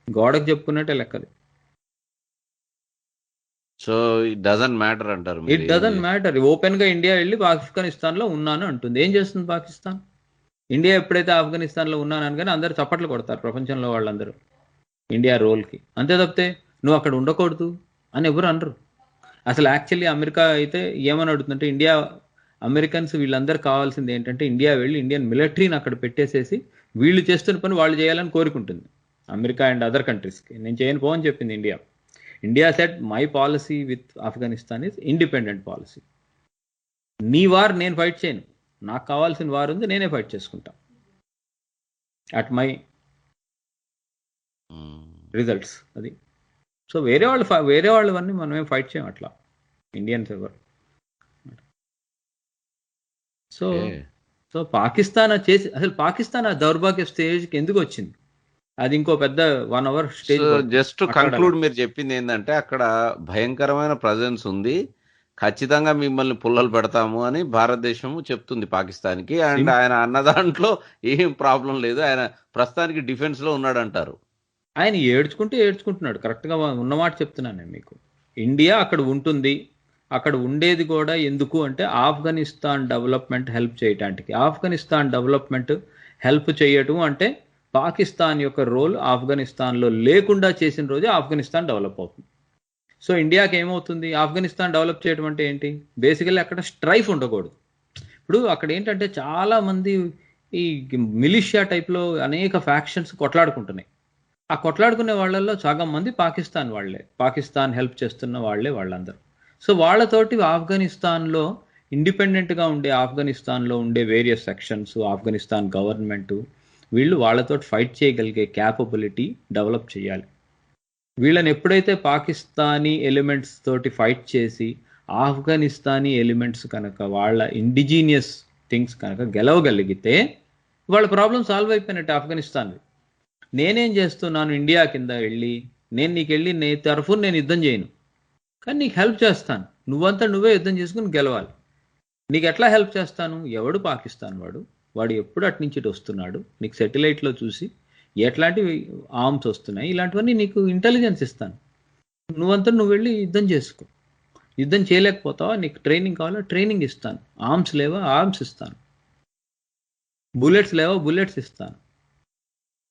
C: గోడకు చెప్పుకున్నట్టే లెక్కది.
B: సో ఇట్ డజంట్ మ్యాటర్ అంటారు.
C: It doesn't matter. ఓపెన్ గా ఇండియా వెళ్ళి ఆఫ్ఘనిస్తాన్ లో ఉన్నాను అంటుంది. ఏం చేస్తుంది పాకిస్తాన్? ఇండియా ఎప్పుడైతే ఆఫ్ఘనిస్తాన్ లో ఉన్నాను అనగానే అందరు చప్పట్లు కొడతారు ప్రపంచంలో వాళ్ళందరూ ఇండియా రోల్కి. అంతే తప్పితే నువ్వు అక్కడ ఉండకూడదు అని ఎవరు అనరు. అసలు యాక్చువల్లీ అమెరికా అయితే ఏమని అడుగుతుందంటే, ఇండియా అమెరికన్స్ వీళ్ళందరూ కావాల్సింది ఏంటంటే, ఇండియా వెళ్ళి ఇండియన్ మిలిటరీని అక్కడ పెట్టేసేసి వీళ్ళు చేస్తున్న పని వాళ్ళు చేయాలని కోరుకుంటుంది అమెరికా అండ్ అదర్ కంట్రీస్కి. నేను చేయను పో అని చెప్పింది India. India set my policy with Afghanistan is independent policy. నీ వార్ నేను ఫైట్ చేయను, నాకు కావాల్సిన వార్ ఉంది, నేనే ఫైట్ చేసుకుంటా అట్ మై రిజల్ట్స్. అది. సో వేరే వాళ్ళవన్నీ మనమేం ఫైట్ చేయం అట్లా, ఇండియన్స్ ఎవరు. సో పాకిస్తాన్ చేసి, అసలు పాకిస్తాన్ ఆ దౌర్భాగ్య స్టేజ్కి ఎందుకు వచ్చింది? అది ఇంకో పెద్ద 1 hour స్టేజ్.
B: జస్ట్ కంక్లూడ్, మీరు చెప్పింది ఏంటంటే అక్కడ భయంకరమైన ప్రజెన్స్ ఉంది, ఖచ్చితంగా మిమ్మల్ని పుల్లలు పెడతాము అని భారతదేశం చెప్తుంది పాకిస్తాన్కి. అండ్ ఆయన అన్న దాంట్లో ఏం ప్రాబ్లం లేదు, ఆయన ప్రస్తుతానికి డిఫెన్స్ లో ఉన్నాడు అంటారు.
C: ఆయన ఏడ్చుకుంటున్నాడు. కరెక్ట్ గా ఉన్నమాట చెప్తున్నాను నేను మీకు. ఇండియా అక్కడ ఉంటుంది, అక్కడ ఉండేది కూడా ఎందుకు అంటే ఆఫ్ఘనిస్తాన్ డెవలప్మెంట్ హెల్ప్ చేయటానికి. ఆఫ్ఘనిస్తాన్ డెవలప్మెంట్ హెల్ప్ చేయటం అంటే పాకిస్తాన్ యొక్క రోల్ ఆఫ్ఘనిస్తాన్లో లేకుండా చేసిన రోజే ఆఫ్ఘనిస్తాన్ డెవలప్ అవుతుంది. సో ఇండియాకి ఏమవుతుంది? ఆఫ్ఘనిస్తాన్ డెవలప్ చేయడం అంటే ఏంటి? బేసికల్లీ అక్కడ స్ట్రైఫ్ ఉండకూడదు. ఇప్పుడు అక్కడ ఏంటంటే చాలా మంది ఈ మిలిషియా టైప్లో అనేక ఫ్యాక్షన్స్ కొట్లాడుకుంటున్నాయి. ఆ కొట్లాడుకునే వాళ్ళల్లో సగం మంది పాకిస్తాన్ వాళ్ళే, పాకిస్తాన్ హెల్ప్ చేస్తున్న వాళ్ళే వాళ్ళందరూ. సో వాళ్ళతోటి ఆఫ్ఘనిస్తాన్లో ఇండిపెండెంట్గా ఉండే, ఆఫ్ఘనిస్తాన్లో ఉండే వేరియస్ సెక్షన్స్, ఆఫ్ఘనిస్తాన్ గవర్నమెంట్, వీళ్ళు వాళ్ళతో ఫైట్ చేయగలిగే క్యాపబిలిటీ డెవలప్ చేయాలి. వీళ్ళని ఎప్పుడైతే పాకిస్తానీ ఎలిమెంట్స్ తోటి ఫైట్ చేసి ఆఫ్ఘనిస్తానీ ఎలిమెంట్స్ కనుక వాళ్ళ ఇండిజీనియస్ థింగ్స్ కనుక గెలవగలిగితే వాళ్ళ ప్రాబ్లం సాల్వ్ అయిపోయినట్టు ఆఫ్ఘనిస్తాన్. నేనేం చేస్తున్నాను? ఇండియా కింద వెళ్ళి నీ తరఫున నేను యుద్ధం చేయను, కానీ నీకు హెల్ప్ చేస్తాను. నువ్వే యుద్ధం చేసుకుని గెలవాలి. నీకు ఎట్లా హెల్ప్ చేస్తాను? ఎవడు పాకిస్తాన్ వాడు ఎప్పుడు అటు నుంచి ఇటు వస్తున్నాడు, నీకు సెటిలైట్లో చూసి ఎట్లాంటి ఆర్మ్స్ వస్తున్నాయి, ఇలాంటివన్నీ నీకు ఇంటెలిజెన్స్ ఇస్తాను. నువ్వు వెళ్ళి యుద్ధం చేసుకో. యుద్ధం చేయలేకపోతావా? నీకు ట్రైనింగ్ కావాలా? ట్రైనింగ్ ఇస్తాను. ఆర్మ్స్ లేవా? ఆర్మ్స్ ఇస్తాను. బుల్లెట్స్ లేవా? బుల్లెట్స్ ఇస్తాను.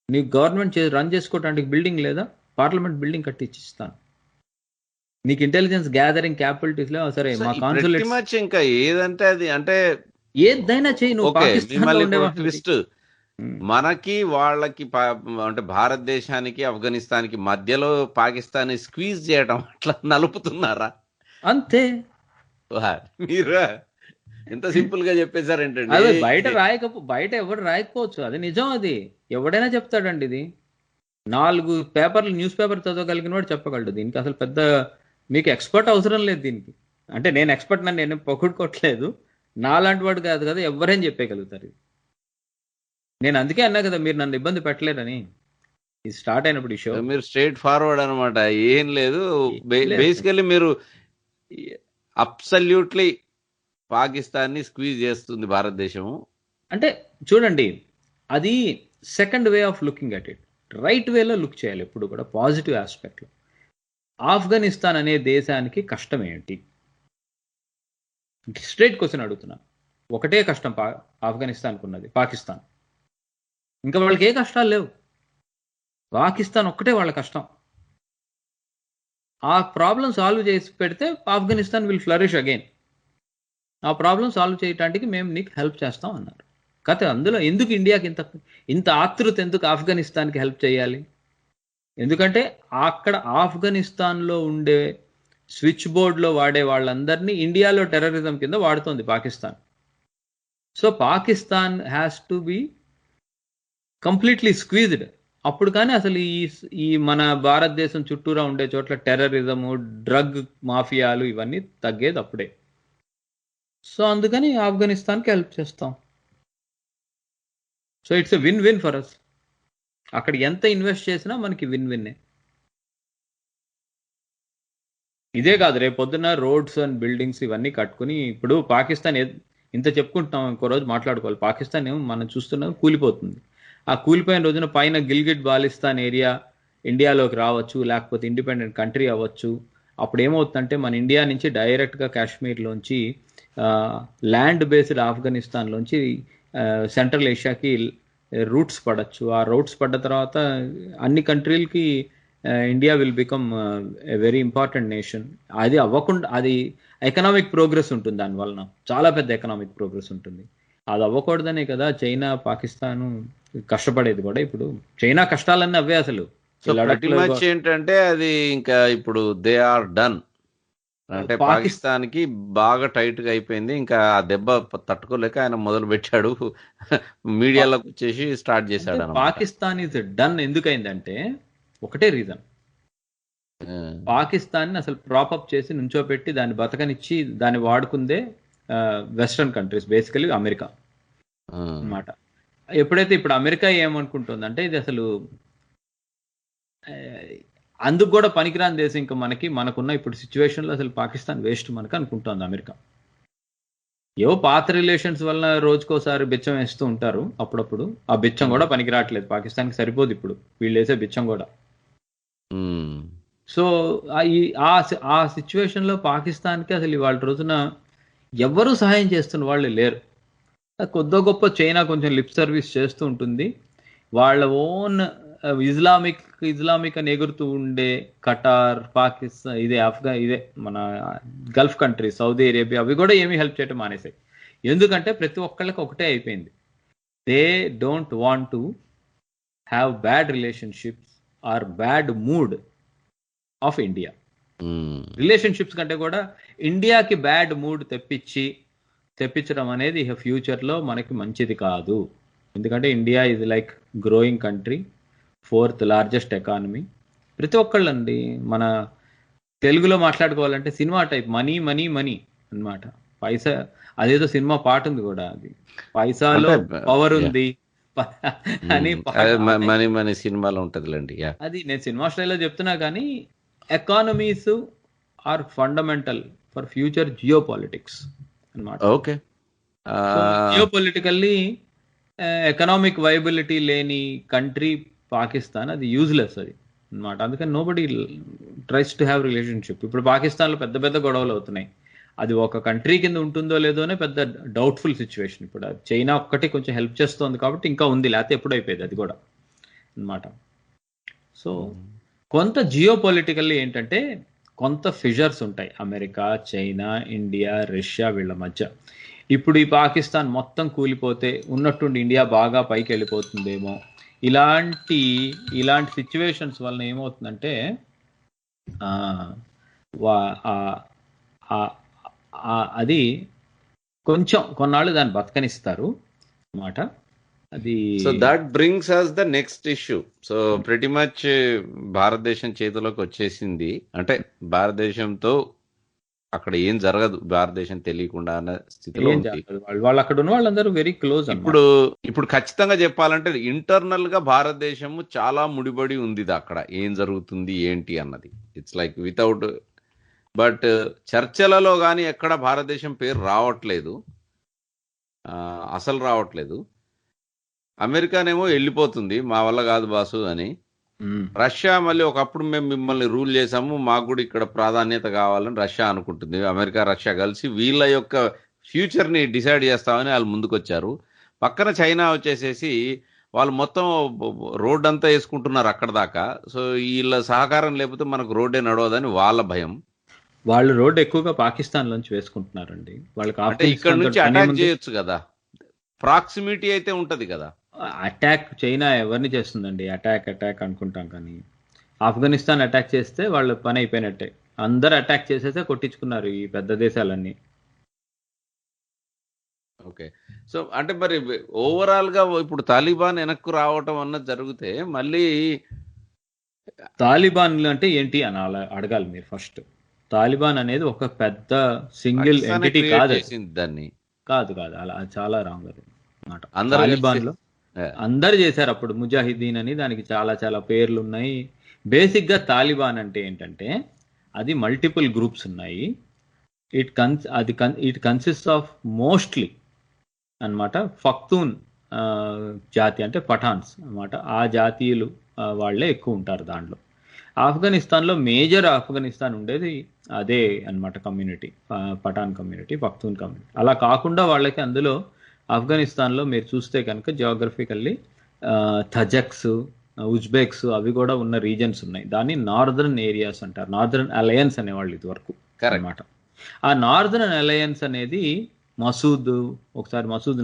C: నీకు గవర్నమెంట్ రన్ చేసుకోవడానికి బిల్డింగ్ లేదా? పార్లమెంట్ బిల్డింగ్ కట్టించి ఇస్తాను. నీకు ఇంటెలిజెన్స్ గ్యాదరింగ్ క్యాపబిలిటీస్ లేవా? సరే, మా కాన్సులేట్స్
B: ఇంకా ఏదంటే అది, అంటే
C: ఏదైనా చేయి. నువ్వు పాకిస్తాన్
B: మనకి వాళ్ళకి అంటే భారతదేశానికి ఆఫ్ఘనిస్తాన్కి మధ్యలో పాకిస్తాన్ స్క్వీజ్ చేయడం అట్లా నలుపుతున్నారా?
C: అంతే.
B: మీరు ఎంత సింపుల్ గా చెప్పేశారేంటండి?
C: అదే బయట ఎవరు రాయకపోవచ్చు, అది నిజం. అది ఎవడైనా చెప్తాడండి. ఇది 4 పేపర్లు న్యూస్ పేపర్ చదవగలిగిన వాడు చెప్పగలడు. దీనికి అసలు పెద్ద మీకు ఎక్స్పర్ట్ అవసరం లేదు దీనికి. అంటే నేను ఎక్స్పర్ట్ నన్ను నేను పొగుడుకోవట్లేదు, నాలాంటి వాడు కాదు కదా, ఎవరైనా చెప్పగలుగుతారు. నేను అందుకే అన్నా కదా మీరు నన్ను ఇబ్బంది పెట్టలేరని. ఇది స్టార్ట్ అయినప్పుడు ఈ షో
B: మీరు స్ట్రైట్ ఫార్వర్డ్ అనమాట, ఏం లేదు. బేసికల్లీ మీరు అబ్సల్యూట్లీ పాకిస్తాన్ ని స్క్వీజ్ చేస్తుంది భారతదేశం.
C: అంటే చూడండి, అది second way of looking at it. Right వేలో లుక్ చేయాలి ఎప్పుడు కూడా, పాజిటివ్ ఆస్పెక్ట్లో. ఆఫ్ఘనిస్తాన్ అనే దేశానికి కష్టం ఏంటి? స్ట్రైట్ క్వశ్చన్ అడుగుతున్నా. ఒకటే కష్టం ఆఫ్ఘనిస్తాన్కు ఉన్నది, పాకిస్తాన్. ఇంకా వాళ్ళకి ఏ కష్టాలు లేవు. పాకిస్తాన్ ఒక్కటే వాళ్ళ కష్టం. ఆ ప్రాబ్లం సాల్వ్ చేసి పెడితే ఆఫ్ఘనిస్తాన్ విల్ ఫ్లరిష్ అగైన్. ఆ ప్రాబ్లం సాల్వ్ చేయడానికి మేము నీకు హెల్ప్ చేస్తాం అన్నారు. కథ అందులో ఎందుకు ఇండియాకి ఇంత ఆతృత, ఎందుకు ఆఫ్ఘనిస్తాన్కి హెల్ప్ చేయాలి? ఎందుకంటే అక్కడ ఆఫ్ఘనిస్తాన్లో ఉండే స్విచ్ బోర్డ్లో వాడే వాళ్ళందరినీ ఇండియాలో టెర్రరిజం కింద వాడుతోంది Pakistan. So Pakistan has to be completely squeezed. అప్పుడు కానీ అసలు ఈ మన భారతదేశం చుట్టూరా ఉండే చోట్ల టెర్రరిజము, డ్రగ్ మాఫియాలు ఇవన్నీ తగ్గేది అప్పుడే. సో అందుకని ఆఫ్ఘనిస్తాన్కి హెల్ప్ చేస్తాం. So it's a win win for us. అక్కడ ఎంత ఇన్వెస్ట్ చేసినా మనకి విన్ విన్నే. ఇదే కాదు, రేపు పొద్దున్న రోడ్స్ అండ్ బిల్డింగ్స్ ఇవన్నీ కట్టుకుని, ఇప్పుడు పాకిస్తాన్ ఇంత చెప్పుకుంటున్నాం, ఇంకో రోజు మాట్లాడుకోవాలి. పాకిస్తాన్ ఏమో మనం చూస్తున్నాం కూలిపోతుంది. ఆ కూలిపోయిన రోజున పైన గిల్గిట్ బాలిస్తాన్ ఏరియా ఇండియాలోకి రావచ్చు, లేకపోతే ఇండిపెండెంట్ కంట్రీ అవ్వచ్చు. అప్పుడు ఏమవుతుందంటే మన ఇండియా నుంచి డైరెక్ట్గా కాశ్మీర్లోంచి ల్యాండ్ బేస్డ్ ఆఫ్ఘనిస్తాన్లోంచి సెంట్రల్ ఏషియాకి రూట్స్ పడచ్చు. ఆ రూట్స్ పడ్డ తర్వాత అన్ని కంట్రీలకి India will become a very important nation. అది అవ్వకుండా, అది ఎకనామిక్ ప్రోగ్రెస్ ఉంటుంది, దానివలన చాలా పెద్ద ఎకనామిక్ ప్రోగ్రెస్ ఉంటుంది. అది అవ్వకూడదనే కదా చైనా పాకిస్తాను కష్టపడేది కూడా. ఇప్పుడు చైనా కష్టాలన్నీ అవే అసలు.
B: ఏంటంటే అది ఇంకా ఇప్పుడు దే ఆర్ డన్ అంటే పాకిస్తాన్ కి బాగా టైట్ గా అయిపోయింది. ఇంకా ఆ దెబ్బ తట్టుకోలేక ఆయన మొదలు పెట్టాడు, మీడియాలోకి వచ్చేసి స్టార్ట్ చేశాడు.
C: పాకిస్తాన్ ఇస్ డన్ ఎందుకైందంటే ఒకటే రీజన్, పాకిస్తాన్ ని అసలు ప్రాపప్ చేసి నుంచోపెట్టి దాన్ని బతకనిచ్చి దాన్ని వాడుకుందే వెస్ట్రన్ కంట్రీస్, బేసికలీ అమెరికా అన్నమాట. ఎప్పుడైతే ఇప్పుడు అమెరికా ఏమనుకుంటుందంటే ఇది అసలు అందుకు కూడా పనికిరాని దేశం, ఇంకా మనకున్న ఇప్పుడు సిచ్యువేషన్లో అసలు పాకిస్తాన్ వేస్ట్ మనకు అనుకుంటోంది అమెరికా. ఏవో పాత రిలేషన్స్ వల్ల రోజుకోసారి బిచ్చం వేస్తూ ఉంటారు అప్పుడప్పుడు. ఆ బిచ్చం కూడా పనికిరావట్లేదు, పాకిస్తాన్కి సరిపోదు ఇప్పుడు వీళ్ళు వేసే బిచ్చం కూడా. సో ఆ సిచ్యువేషన్లో పాకిస్తాన్కి అసలు ఇవాళ రోజున ఎవ్వరూ సహాయం చేస్తున్న వాళ్ళు లేరు. కొద్దో గొప్ప చైనా కొంచెం లిప్ సర్వీస్ చేస్తూ ఉంటుంది. వాళ్ళ ఓన్ ఇస్లామిక్ అని ఎగురుతూ ఉండే ఖటార్, పాకిస్తాన్, ఇదే మన గల్ఫ్ కంట్రీ, సౌదీ అరేబియా, అవి కూడా ఏమీ హెల్ప్ చేయటం మానేసాయి. ఎందుకంటే ప్రతి ఒక్కళ్ళకి ఒకటే అయిపోయింది, they don't want to have bad relationships or bad mood of India. Relationships కంటే కూడా ఇండియాకి బ్యాడ్ మూడ్ తెప్పించడం అనేది ఫ్యూచర్లో మనకి మంచిది కాదు. ఎందుకంటే India is like growing country, 4th largest economy. ప్రతి ఒక్కళ్ళండి మన తెలుగులో మాట్లాడుకోవాలంటే cinema type money money money అన్నమాట. పైసా, అదేదో సినిమా పాట ఉంది కూడా, అది పైసాలో పవర్ ఉంది అని
B: మనీ మనీ సినిమాలో ఉంటదిలేండి.
C: అది నేను సినిమా స్టైల్లో చెప్తున్నా, కానీ economies are fundamental for future geopolitics అన్నమాట.
B: Okay,
C: geopolitically economic viability లేని కంట్రీ పాకిస్తాన్, అది యూజ్లెస్ అది అన్నమాట. అందుకని nobody tries to have relationship. ఇప్పుడు పాకిస్తాన్లో పెద్ద పెద్ద గొడవలు అవుతున్నాయి. అది ఒక కంట్రీ కింద ఉంటుందో లేదోనే పెద్ద డౌట్ఫుల్ సిచ్యువేషన్. ఇప్పుడు చైనా ఒక్కటి కొంచెం హెల్ప్ చేస్తుంది కాబట్టి ఇంకా ఉంది, లేకపోతే ఎప్పుడు అయిపోయేది అది కూడా అన్నమాట. సో కొంత జియో పొలిటికల్లీ ఏంటంటే కొంత ఫిజర్స్ ఉంటాయి అమెరికా, చైనా, ఇండియా, రష్యా వీళ్ళ మధ్య. ఇప్పుడు ఈ పాకిస్తాన్ మొత్తం కూలిపోతే ఉన్నట్టుండి ఇండియా బాగా పైకి వెళ్ళిపోతుందేమో. ఇలాంటి సిచ్యువేషన్స్ వలన ఏమవుతుందంటే అది కొంచెం కొన్నాళ్ళు దాన్ని బతకనిస్తారు అన్నమాట. అది
B: so that brings us the next issue. So pretty much భారతదేశం చేతిలోకి వచ్చేసింది. అంటే భారతదేశంతో అక్కడ ఏం జరగదు, భారతదేశం తెలియకుండా అన్న స్థితిలో
C: వాళ్ళు అక్కడ ఉన్న వాళ్ళందరూ వెరీ క్లోజ్.
B: ఇప్పుడు ఖచ్చితంగా చెప్పాలంటే ఇంటర్నల్ గా భారతదేశము చాలా ముడిపడి ఉంది అక్కడ ఏం జరుగుతుంది ఏంటి అన్నది. ఇట్స్ లైక్ వితౌట్, బట్ చర్చలలో కానీ ఎక్కడ భారతదేశం పేరు రావట్లేదు, అసలు రావట్లేదు. అమెరికానేమో వెళ్ళిపోతుంది మా వల్ల కాదు బాసు అని, రష్యా మళ్ళీ ఒకప్పుడు మేము మిమ్మల్ని రూల్ చేసాము, మాకు కూడా ఇక్కడ ప్రాధాన్యత కావాలని రష్యా అనుకుంటుంది. అమెరికా రష్యా కలిసి వీళ్ళ యొక్క ఫ్యూచర్ ని డిసైడ్ చేస్తామని వాళ్ళు ముందుకొచ్చారు. పక్కన చైనా వచ్చేసేసి వాళ్ళు మొత్తం రోడ్ అంతా వేసుకుంటున్నారు అక్కడ దాకా. సో వీళ్ళ సహకారం లేకపోతే మనకు రోడ్డే నడవదని వాళ్ళ భయం.
C: వాళ్ళు రోడ్ ఎక్కువగా పాకిస్తాన్ నుంచి వేసుకుంటున్నారండి. వాళ్ళకి
B: అంటే ఇక్కడ నుంచి అటాక్ చేయొచ్చు కదా, ప్రాక్సిమిటీ అయితే ఉంటది కదా.
C: అటాక్ చైనా ఎవరిని చేస్తుందండి? అటాక్ అనుకుంటాం, కానీ ఆఫ్ఘనిస్తాన్ అటాక్ చేస్తే వాళ్ళ పని అయిపోయినట్టే. అందరు అటాక్ చేసేస్తే కొట్టించుకున్నారు ఈ పెద్ద దేశాలన్నీ.
B: ఓకే, సో అంటే మరి ఓవరాల్ గా ఇప్పుడు తాలిబాన్ వెనక్కు రావటం అన్నది జరిగితే మళ్ళీ
C: తాలిబాన్ అంటే ఏంటి అని అడగాలి మీరు ఫస్ట్. తాలిబాన్ అనేది ఒక పెద్ద సింగిల్ ఎంటిటీ కాదు,
B: దాన్ని
C: కాదు అలా చాలా రాంగ్ అది మాట. తాలిబాన్ లో అందరు చేశారు అప్పుడు, ముజాహిదీన్ అని, దానికి చాలా చాలా పేర్లు ఉన్నాయి. బేసిక్ గా తాలిబాన్ అంటే ఏంటంటే అది మల్టిపుల్ గ్రూప్స్ ఉన్నాయి. ఇట్ కన్సిస్ట్ ఆఫ్ మోస్ట్లీ అన్నమాట పఖ్తూన్ జాతి, అంటే పఠాన్స్ అన్నమాట. ఆ జాతీయులు వాళ్ళే ఎక్కువ ఉంటారు దాంట్లో. ఆఫ్ఘనిస్తాన్లో మేజర్ ఆఫ్ఘనిస్తాన్ ఉండేది అదే అన్నమాట కమ్యూనిటీ, పఠాన్ కమ్యూనిటీ, పఖ్తూన్ కమ్యూనిటీ. అలా కాకుండా వాళ్ళకి అందులో ఆఫ్ఘనిస్తాన్లో మీరు చూస్తే కనుక జియోగ్రఫికల్లీ తజక్స్, ఉజ్బెక్స్ అవి కూడా ఉన్న రీజన్స్ ఉన్నాయి. దాన్ని నార్దర్న్ ఏరియాస్ అంటారు. నార్దర్న్ అలయన్స్ అనేవాళ్ళు ఇది వరకు అన్నమాట. ఆ నార్దర్న్ అలయన్స్ అనేది మసూద్, ఒకసారి మసూద్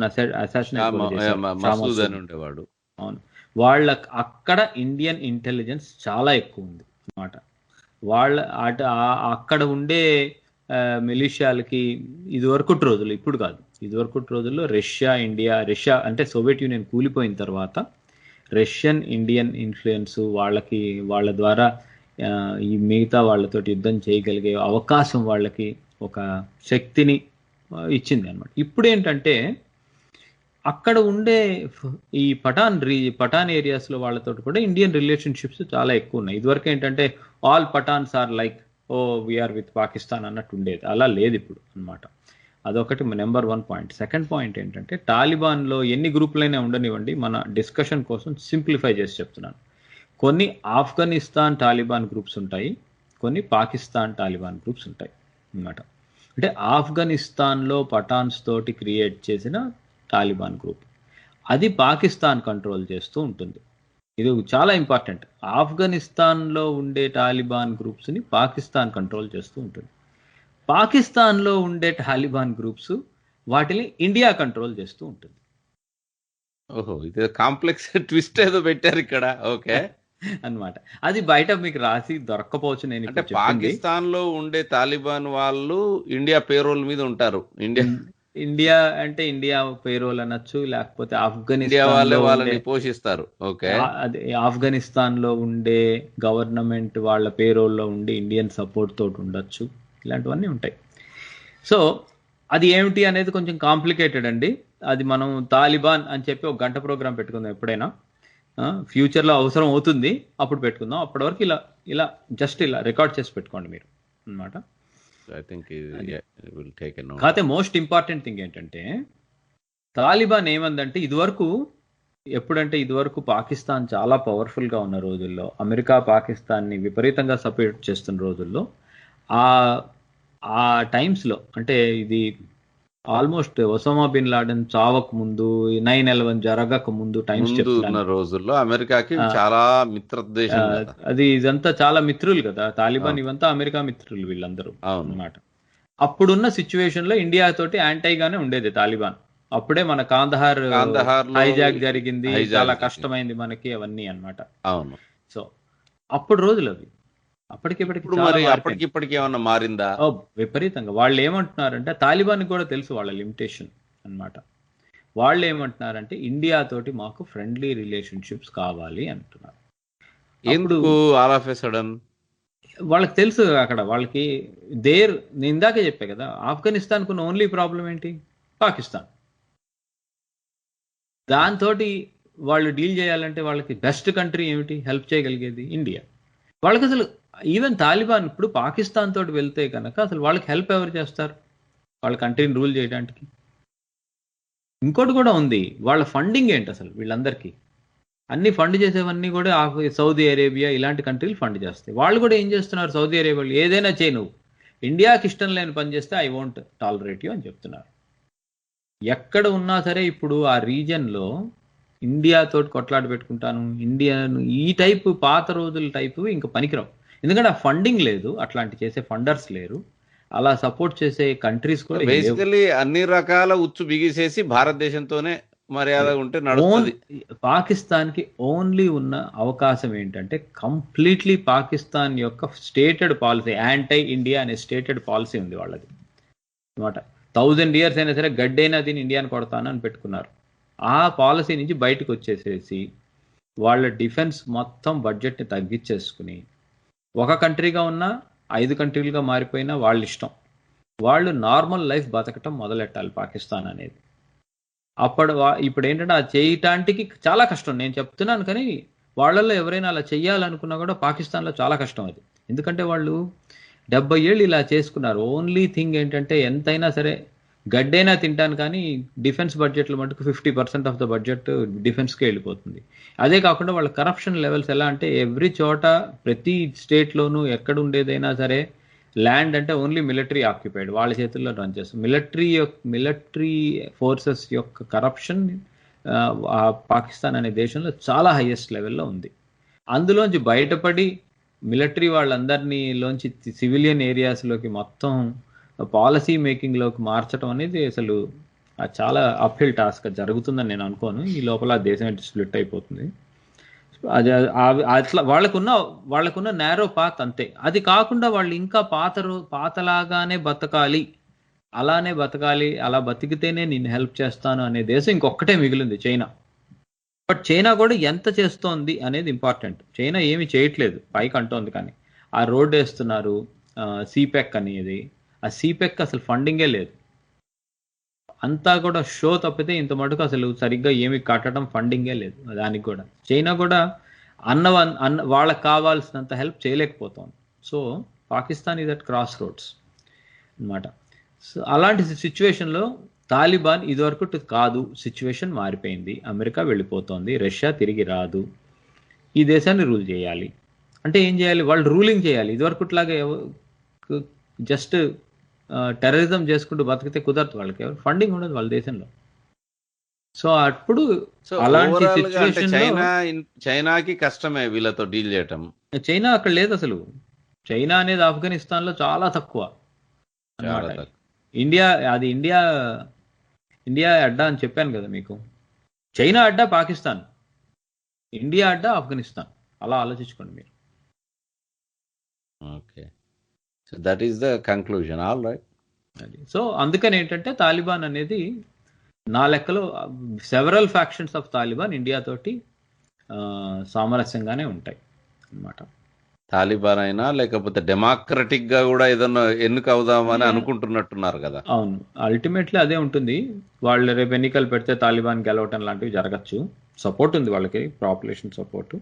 B: ఉండేవాడు.
C: అవును, వాళ్ళ అక్కడ ఇండియన్ ఇంటెలిజెన్స్ చాలా ఎక్కువ ఉంది అన్నమాట. వాళ్ళ అక్కడ ఉండే మిలిషియాలకి ఇదివరకటి రోజులు, ఇప్పుడు కాదు, ఇదివరకటి రోజుల్లో రష్యా అంటే సోవియట్ యూనియన్ కూలిపోయిన తర్వాత రష్యన్ ఇండియన్ ఇన్ఫ్లుయెన్స్ వాళ్ళ ద్వారా ఈ మిగతా వాళ్ళతోటి యుద్ధం చేయగలిగే అవకాశం వాళ్ళకి ఒక శక్తిని ఇచ్చింది అనమాట. ఇప్పుడు ఏంటంటే అక్కడ ఉండే ఈ పఠాన్ ఏరియాస్లో వాళ్ళతో కూడా ఇండియన్ రిలేషన్షిప్స్ చాలా ఎక్కువ ఉన్నాయి. ఇదివరకు ఏంటంటే all Pathans are like we are with Pakistan అన్నట్టు ఉండేది. అలా లేదు ఇప్పుడు అన్నమాట. అదొకటి నెంబర్ 1 పాయింట్. సెకండ్ పాయింట్ ఏంటంటే తాలిబాన్లో ఎన్ని గ్రూపులైనా ఉండనివ్వండి, మన డిస్కషన్ కోసం సింప్లిఫై చేసి చెప్తున్నాను. కొన్ని ఆఫ్ఘనిస్తాన్ తాలిబాన్ గ్రూప్స్ ఉంటాయి, కొన్ని పాకిస్తాన్ తాలిబాన్ గ్రూప్స్ ఉంటాయి అన్నమాట. అంటే ఆఫ్ఘనిస్తాన్లో పఠాన్స్ తోటి క్రియేట్ చేసిన తాలిబాన్ గ్రూప్, అది పాకిస్తాన్ కంట్రోల్ చేస్తూ ఉంటుంది. ఇది చాలా ఇంపార్టెంట్. ఆఫ్ఘనిస్తాన్లో ఉండే తాలిబాన్ గ్రూప్స్ని పాకిస్తాన్ కంట్రోల్ చేస్తూ ఉంటుంది. పాకిస్తాన్లో ఉండే తాలిబాన్ గ్రూప్స్ వాటిని ఇండియా కంట్రోల్ చేస్తూ ఉంటుంది.
B: ఓహో, ఇది కాంప్లెక్స్ ట్విస్ట్ ఏదో పెట్టారు ఇక్కడ. ఓకే
C: అన్నమాట. అది బయట మీకు రాసి దొరక్కపోవచ్చు. నేను
B: అంటే పాకిస్తాన్ లో ఉండే తాలిబాన్ వాళ్ళు ఇండియా పేరోల్ మీద ఉంటారు.
C: ఇండియా అంటే ఇండియా పేరోల్ అనొచ్చు, లేకపోతే
B: ఆఫ్ఘనిస్తాన్ వాళ్ళని పోషిస్తారు. ఓకే,
C: ఆఫ్ఘనిస్తాన్ లో ఉండే గవర్నమెంట్ వాళ్ళ పేరోల్లో ఉండి ఇండియన్ సపోర్ట్ తోటి ఉండొచ్చు, ఇలాంటివన్నీ ఉంటాయి. సో అది ఏమిటి అనేది కొంచెం కాంప్లికేటెడ్ అండి. అది మనం తాలిబాన్ అని చెప్పి ఒక గంట ప్రోగ్రామ్ పెట్టుకుందాం ఎప్పుడైనా. ఫ్యూచర్లో అవసరం అవుతుంది, అప్పుడు పెట్టుకుందాం. అప్పటి వరకు ఇలా జస్ట్ ఇలా రికార్డ్ చేసి పెట్టుకోండి మీరు అన్నమాట. కాకపోతే మోస్ట్ ఇంపార్టెంట్ థింగ్ ఏంటంటే తాలిబాన్ ఏమందంటే ఇదివరకు పాకిస్తాన్ చాలా పవర్ఫుల్గా ఉన్న రోజుల్లో, అమెరికా పాకిస్తాన్ని విపరీతంగా సపోర్ట్ చేస్తున్న రోజుల్లో, ఆ టైమ్స్లో అంటే ఇది ఆల్మోస్ట్ ఒసామా బిన్ లాడెన్ చావక ముందు, 9/11 జరగక ముందు టైమ్స్ చెప్తున్న
B: రోజుల్లో అమెరికాకి చాలా మిత్ర దేశం,
C: అది ఇదంతా చాలా మిత్రులు కదా తాలిబాన్, ఇవంతా అమెరికా మిత్రులు వీళ్ళందరూ అన్నమాట. అప్పుడున్న సిచ్యువేషన్ లో ఇండియా తోటి యాంటైగానే ఉండేది తాలిబాన్. అప్పుడే మన కాందహార్ హైజాక్ జరిగింది, చాలా కష్టమైంది మనకి అవన్నీ అన్నమాట.
B: అవును.
C: సో అప్పుడు రోజులు అవి.
B: అప్పటికిప్పటికి ఏమన్నా మారిందా?
C: విపరీతంగా. వాళ్ళు ఏమంటున్నారంటే తాలిబాన్ కూడా తెలుసు వాళ్ళ లిమిటేషన్ అన్నమాట. వాళ్ళు ఏమంటున్నారంటే ఇండియా తోటి మాకు ఫ్రెండ్లీ రిలేషన్షిప్స్ కావాలి అంటున్నారు.
B: ఎందుకు ఆల్ ఆఫ్ ఎ సడన్?
C: వాళ్ళకి తెలుసు అక్కడ వాళ్ళకి నేను ఇందాకే చెప్పా కదా, ఆఫ్ఘనిస్తాన్ కున్న ఓన్లీ ప్రాబ్లం ఏంటి? పాకిస్తాన్. దాంతో వాళ్ళు డీల్ చేయాలంటే వాళ్ళకి బెస్ట్ కంట్రీ ఏమిటి హెల్ప్ చేయగలిగేది? ఇండియా. వాళ్ళకి అసలు ఈవెన్ తాలిబాన్ ఇప్పుడు పాకిస్తాన్ తోటి వెళ్తే కనుక అసలు వాళ్ళకి హెల్ప్ ఎవరు చేస్తారు వాళ్ళ కంట్రీని రూల్ చేయడానికి? ఇంకోటి కూడా ఉంది, వాళ్ళ ఫండింగ్ ఏంటి అసలు వీళ్ళందరికీ? అన్ని ఫండ్ చేసేవన్నీ కూడా సౌదీ అరేబియా ఇలాంటి కంట్రీలు ఫండ్ చేస్తాయి. వాళ్ళు కూడా ఏం చేస్తున్నారు, సౌదీ అరేబియాలో ఏదైనా చేయి నువ్వు, ఇండియాకి ఇష్టం లేని పని చేస్తే ఐ వోంట్ టాలరేట్ యూ అని చెప్తున్నారు. ఎక్కడ ఉన్నా సరే ఇప్పుడు ఆ రీజన్లో ఇండియాతో కొట్లాట పెట్టుకుంటాను, ఇండియా ఈ టైపు పాత రోజుల టైపు ఇంకా పనికిరావు. ఎందుకంటే ఆ ఫండింగ్ లేదు, అట్లాంటి చేసే ఫండర్స్ లేరు, అలా సపోర్ట్ చేసే కంట్రీస్ కూడా లేవు.
B: బేసికలీ అన్ని రకాల ఉచ్చు బిగిసేసి భారతదేశంతోనే మర్యాద ఉంటే నడుస్తుంది.
C: పాకిస్తాన్కి ఓన్లీ ఉన్న అవకాశం ఏంటంటే కంప్లీట్లీ పాకిస్తాన్ యొక్క స్టేటెడ్ పాలసీ, యాంటీ ఇండియా అనే స్టేటెడ్ పాలసీ ఉంది వాళ్ళది అనమాట. 1000 years అయినా సరే గడ్డైనా దీన్ని ఇండియాని కొడతాను అని పెట్టుకున్నారు. ఆ పాలసీ నుంచి బయటకు వచ్చేసేసి వాళ్ళ డిఫెన్స్ మొత్తం బడ్జెట్ని తగ్గించేసుకుని ఒక కంట్రీగా ఉన్న 5 కంట్రీలుగా మారిపోయినా వాళ్ళ ఇష్టం, వాళ్ళు నార్మల్ లైఫ్ బతకటం మొదలెట్టాలి పాకిస్తాన్ అనేది. ఇప్పుడు ఏంటంటే అది చేయటానికి చాలా కష్టం, నేను చెప్తున్నాను. కానీ వాళ్ళల్లో ఎవరైనా అలా చెయ్యాలనుకున్నా కూడా పాకిస్తాన్లో చాలా కష్టం అది. ఎందుకంటే వాళ్ళు 70 ఏళ్ళు ఇలా చేసుకున్నారు. ఓన్లీ థింగ్ ఏంటంటే ఎంతైనా సరే గడ్డైనా తింటాను, కానీ డిఫెన్స్ బడ్జెట్లో మటుకు 50% ఆఫ్ ద బడ్జెట్ డిఫెన్స్కే వెళ్ళిపోతుంది. అదే కాకుండా వాళ్ళ కరప్షన్ లెవెల్స్ ఎలా అంటే ఎవ్రీ చోట ప్రతి స్టేట్లోనూ ఎక్కడ ఉండేదైనా సరే ల్యాండ్ అంటే ఓన్లీ మిలిటరీ ఆక్యుపైడ్, వాళ్ళ చేతుల్లో రన్ చేస్తుంది. మిలిటరీ ఫోర్సెస్ యొక్క కరప్షన్ పాకిస్తాన్ అనే దేశంలో చాలా హైయెస్ట్ లెవెల్లో ఉంది. అందులోంచి బయటపడి మిలిటరీ వాళ్ళందరినీలోంచి సివిలియన్ ఏరియాస్లోకి మొత్తం పాలసీ మేకింగ్లోకి మార్చడం అనేది అసలు చాలా అప్హిల్ టాస్క్ జరుగుతుందని నేను అనుకోను. ఈ లోపల దేశం స్ప్లిట్ అయిపోతుంది. అది అట్లా వాళ్ళకున్న నేరో పాత్ అంతే. అది కాకుండా వాళ్ళు ఇంకా పాతలాగానే బతకాలి, అలానే బతకాలి, అలా బతికితేనే నేను హెల్ప్ చేస్తాను అనే దేశం ఇంకొక్కటే మిగిలింది, చైనా. బట్ చైనా కూడా ఎంత చేస్తోంది అనేది ఇంపార్టెంట్. చైనా ఏమి చేయట్లేదు, పైకి అంటోంది, కానీ ఆ రోడ్ వేస్తున్నారు సిపెక్ అనేది, ఆ సిపెక్ అసలు ఫండింగే లేదు, అంతా కూడా షో తప్పితే ఇంత మటుకు అసలు సరిగ్గా ఏమి కట్టడం ఫండింగే లేదు దానికి కూడా. చైనా కూడా వాళ్ళకి కావాల్సినంత హెల్ప్ చేయలేకపోతుంది. So Pakistan is at crossroads అనమాట. సో అలాంటి సిచ్యువేషన్లో తాలిబాన్ ఇదివరకు కాదు, సిచ్యువేషన్ మారిపోయింది, అమెరికా వెళ్ళిపోతుంది, రష్యా తిరిగి రాదు, ఈ దేశాన్ని రూల్ చేయాలి అంటే ఏం చేయాలి, వాళ్ళు రూలింగ్ చేయాలి. ఇదివరకుట్లాగా జస్ట్ టెర్రరిజం చేసుకుంటూ బతికితే కుదరదు, వాళ్ళకి ఎవరు ఫండింగ్ ఉండదు వాళ్ళ దేశంలో. సో అప్పుడు అలాంటి సిచ్యువేషన్
B: చైనాకి కష్టమే వీళ్ళతో డీల్ చేయటం.
C: చైనా అక్కడ లేదు అసలు. చైనా అనేది ఆఫ్ఘనిస్తాన్ లో చాలా తక్కువ అన్నమాట. ఇండియా అడ్డా అని చెప్పాను కదా మీకు. చైనా అడ్డా పాకిస్తాన్, ఇండియా అడ్డా ఆఫ్ఘనిస్తాన్, అలా ఆలోచించుకోండి మీరు.
B: Okay, so that is the conclusion. All right.
C: So అందుకని ఏంటంటే తాలిబాన్ అనేది నా లెక్కలో several factions of Taliban India తోటి సామరస్యంగానే ఉంటాయి అన్నమాట.
B: తాలిబాన్ అయినా లేకపోతే డెమోక్రటిక్ గా కూడా ఏదన్నా ఎన్నిక అవుదామని అనుకుంటున్నట్టున్నారు కదా.
C: అవును, అల్టిమేట్లీ అదే ఉంటుంది. వాళ్ళు రేపు ఎన్నికలు పెడితే తాలిబాన్ గెలవటం లాంటివి జరగచ్చు. సపోర్ట్ ఉంది వాళ్ళకి, population support.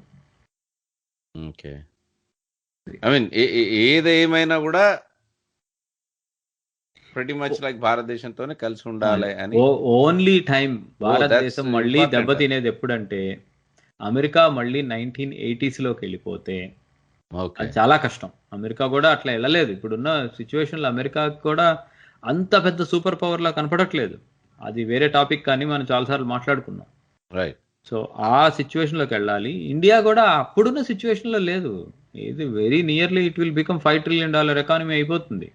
B: Okay, I mean ఏదేమైనా కూడా pretty much like భారతదేశంతోనే కలిసి ఉండాలి అని.
C: ఓన్లీ టైం భారతదేశం మళ్ళీ దెబ్బతినేది ఎప్పుడంటే అమెరికా మళ్ళీ 1980s లోకి వెళ్ళిపోతే అది చాలా కష్టం. అమెరికా కూడా అట్లా వెళ్ళలేదు. ఇప్పుడున్న సిచ్యువేషన్లో అమెరికా కూడా అంత పెద్ద సూపర్ పవర్ లా కనపడట్లేదు. అది వేరే టాపిక్, కానీ మనం చాలాసార్లు మాట్లాడుకున్నాం.
B: రైట్.
C: సో ఆ సిచ్యువేషన్లోకి వెళ్ళాలి. ఇండియా కూడా అప్పుడున్న సిచ్యువేషన్లో లేదు. ఇది very nearly it will become $5 trillion economy అయిపోతుంది.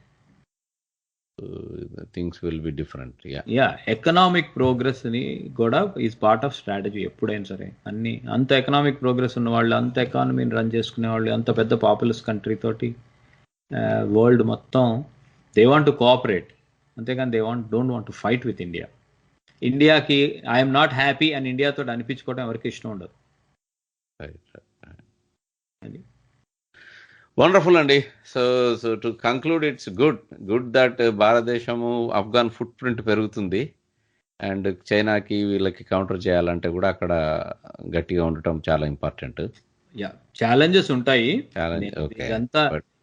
B: Things will be different.
C: Economic progress ని కూడా ఈజ్ పార్ట్ ఆఫ్ స్ట్రాటజీ ఎప్పుడైనా సరే. అంత ఎకనామిక్ ప్రోగ్రెస్ ఉన్న వాళ్ళు, అంత ఎకానమీని రన్ చేసుకునే వాళ్ళు, అంత పెద్ద పాపులస్ కంట్రీ తోటి వరల్డ్ మొత్తం దే వాంట్ టు కోఆపరేట్, అంతేగాని don't want to fight with India. ఇండియాకి ఐఎమ్ నాట్ హ్యాపీ అని ఇండియాతో అనిపించుకోవడం ఎవరికి ఇష్టం ఉండదు.
B: వండర్ఫుల్ అండి. So to conclude, it's good that భారతదేశము ఆఫ్ఘన్ ఫుట్ ప్రింట్ పెరుగుతుంది, అండ్ చైనాకి వీళ్ళకి కౌంటర్ చేయాలంటే కూడా అక్కడ గట్టిగా ఉండటం చాలా ఇంపార్టెంట్.
C: ఛాలెంజెస్ ఉంటాయి.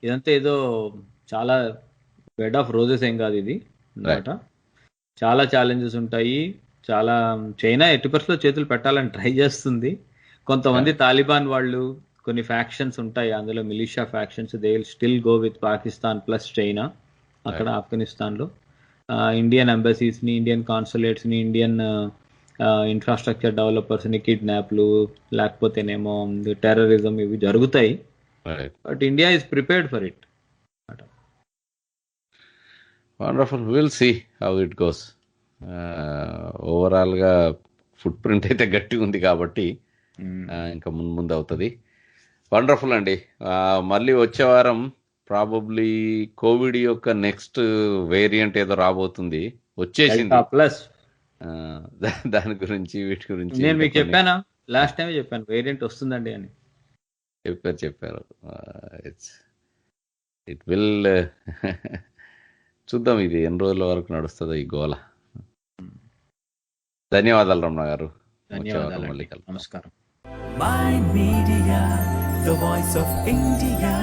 C: ఇదంతా ఏదో చాలా బెడ్ ఆఫ్ రోజెస్ ఏం కాదు ఇది అన్నమాట. చాలా ఛాలెంజెస్ ఉంటాయి. చాలా చైనా ఎట్టి పరిస్థితుల్లో చేతులు పెట్టాలని ట్రై చేస్తుంది. కొంతమంది తాలిబాన్ వాళ్ళు కొన్ని ఫ్యాక్షన్స్ ఉంటాయి, అందులో militia factions, they will still go with Pakistan plus China అక్కడ ఆఫ్ఘనిస్తాన్ లో. ఇండియన్ ఎంబసీస్ ని, ఇండియన్ కాన్సులేట్స్ ని, ఇండియన్ ఇన్ఫ్రాస్ట్రక్చర్ డెవలపర్స్ ని కిడ్నాప్లు లేకపోతేనేమో టెర్రరిజం ఇవి జరుగుతాయి. But India is prepared for it.
B: Wonderful, will see how it goes. ఓవరాల్గా ఫుట్ ప్రింట్ అయితే గట్టి ఉంది కాబట్టి ఇంకా ముందు అవుతుంది. వండర్ఫుల్ అండి. మళ్ళీ వచ్చే వారం ప్రాబబ్లీ కోవిడ్ యొక్క నెక్స్ట్ వేరియంట్ ఏదో రాబోతుంది, వచ్చేసింది.
C: ప్లస్
B: దాని గురించి వీటి గురించి
C: నేను మీకు చెప్పానా, లాస్ట్ టైం చెప్పాను వేరియంట్ వస్తుందండి అని.
B: చెప్పారు. ఇట్ విల్ చూద్దాం ఇది ఎన్ని రోజుల వరకు నడుస్తుందో ఈ గోల. ధన్యవాదాలు రమణ గారు.
C: ధన్యవాదాలు, నమస్కారం.
A: My Media, the voice of India.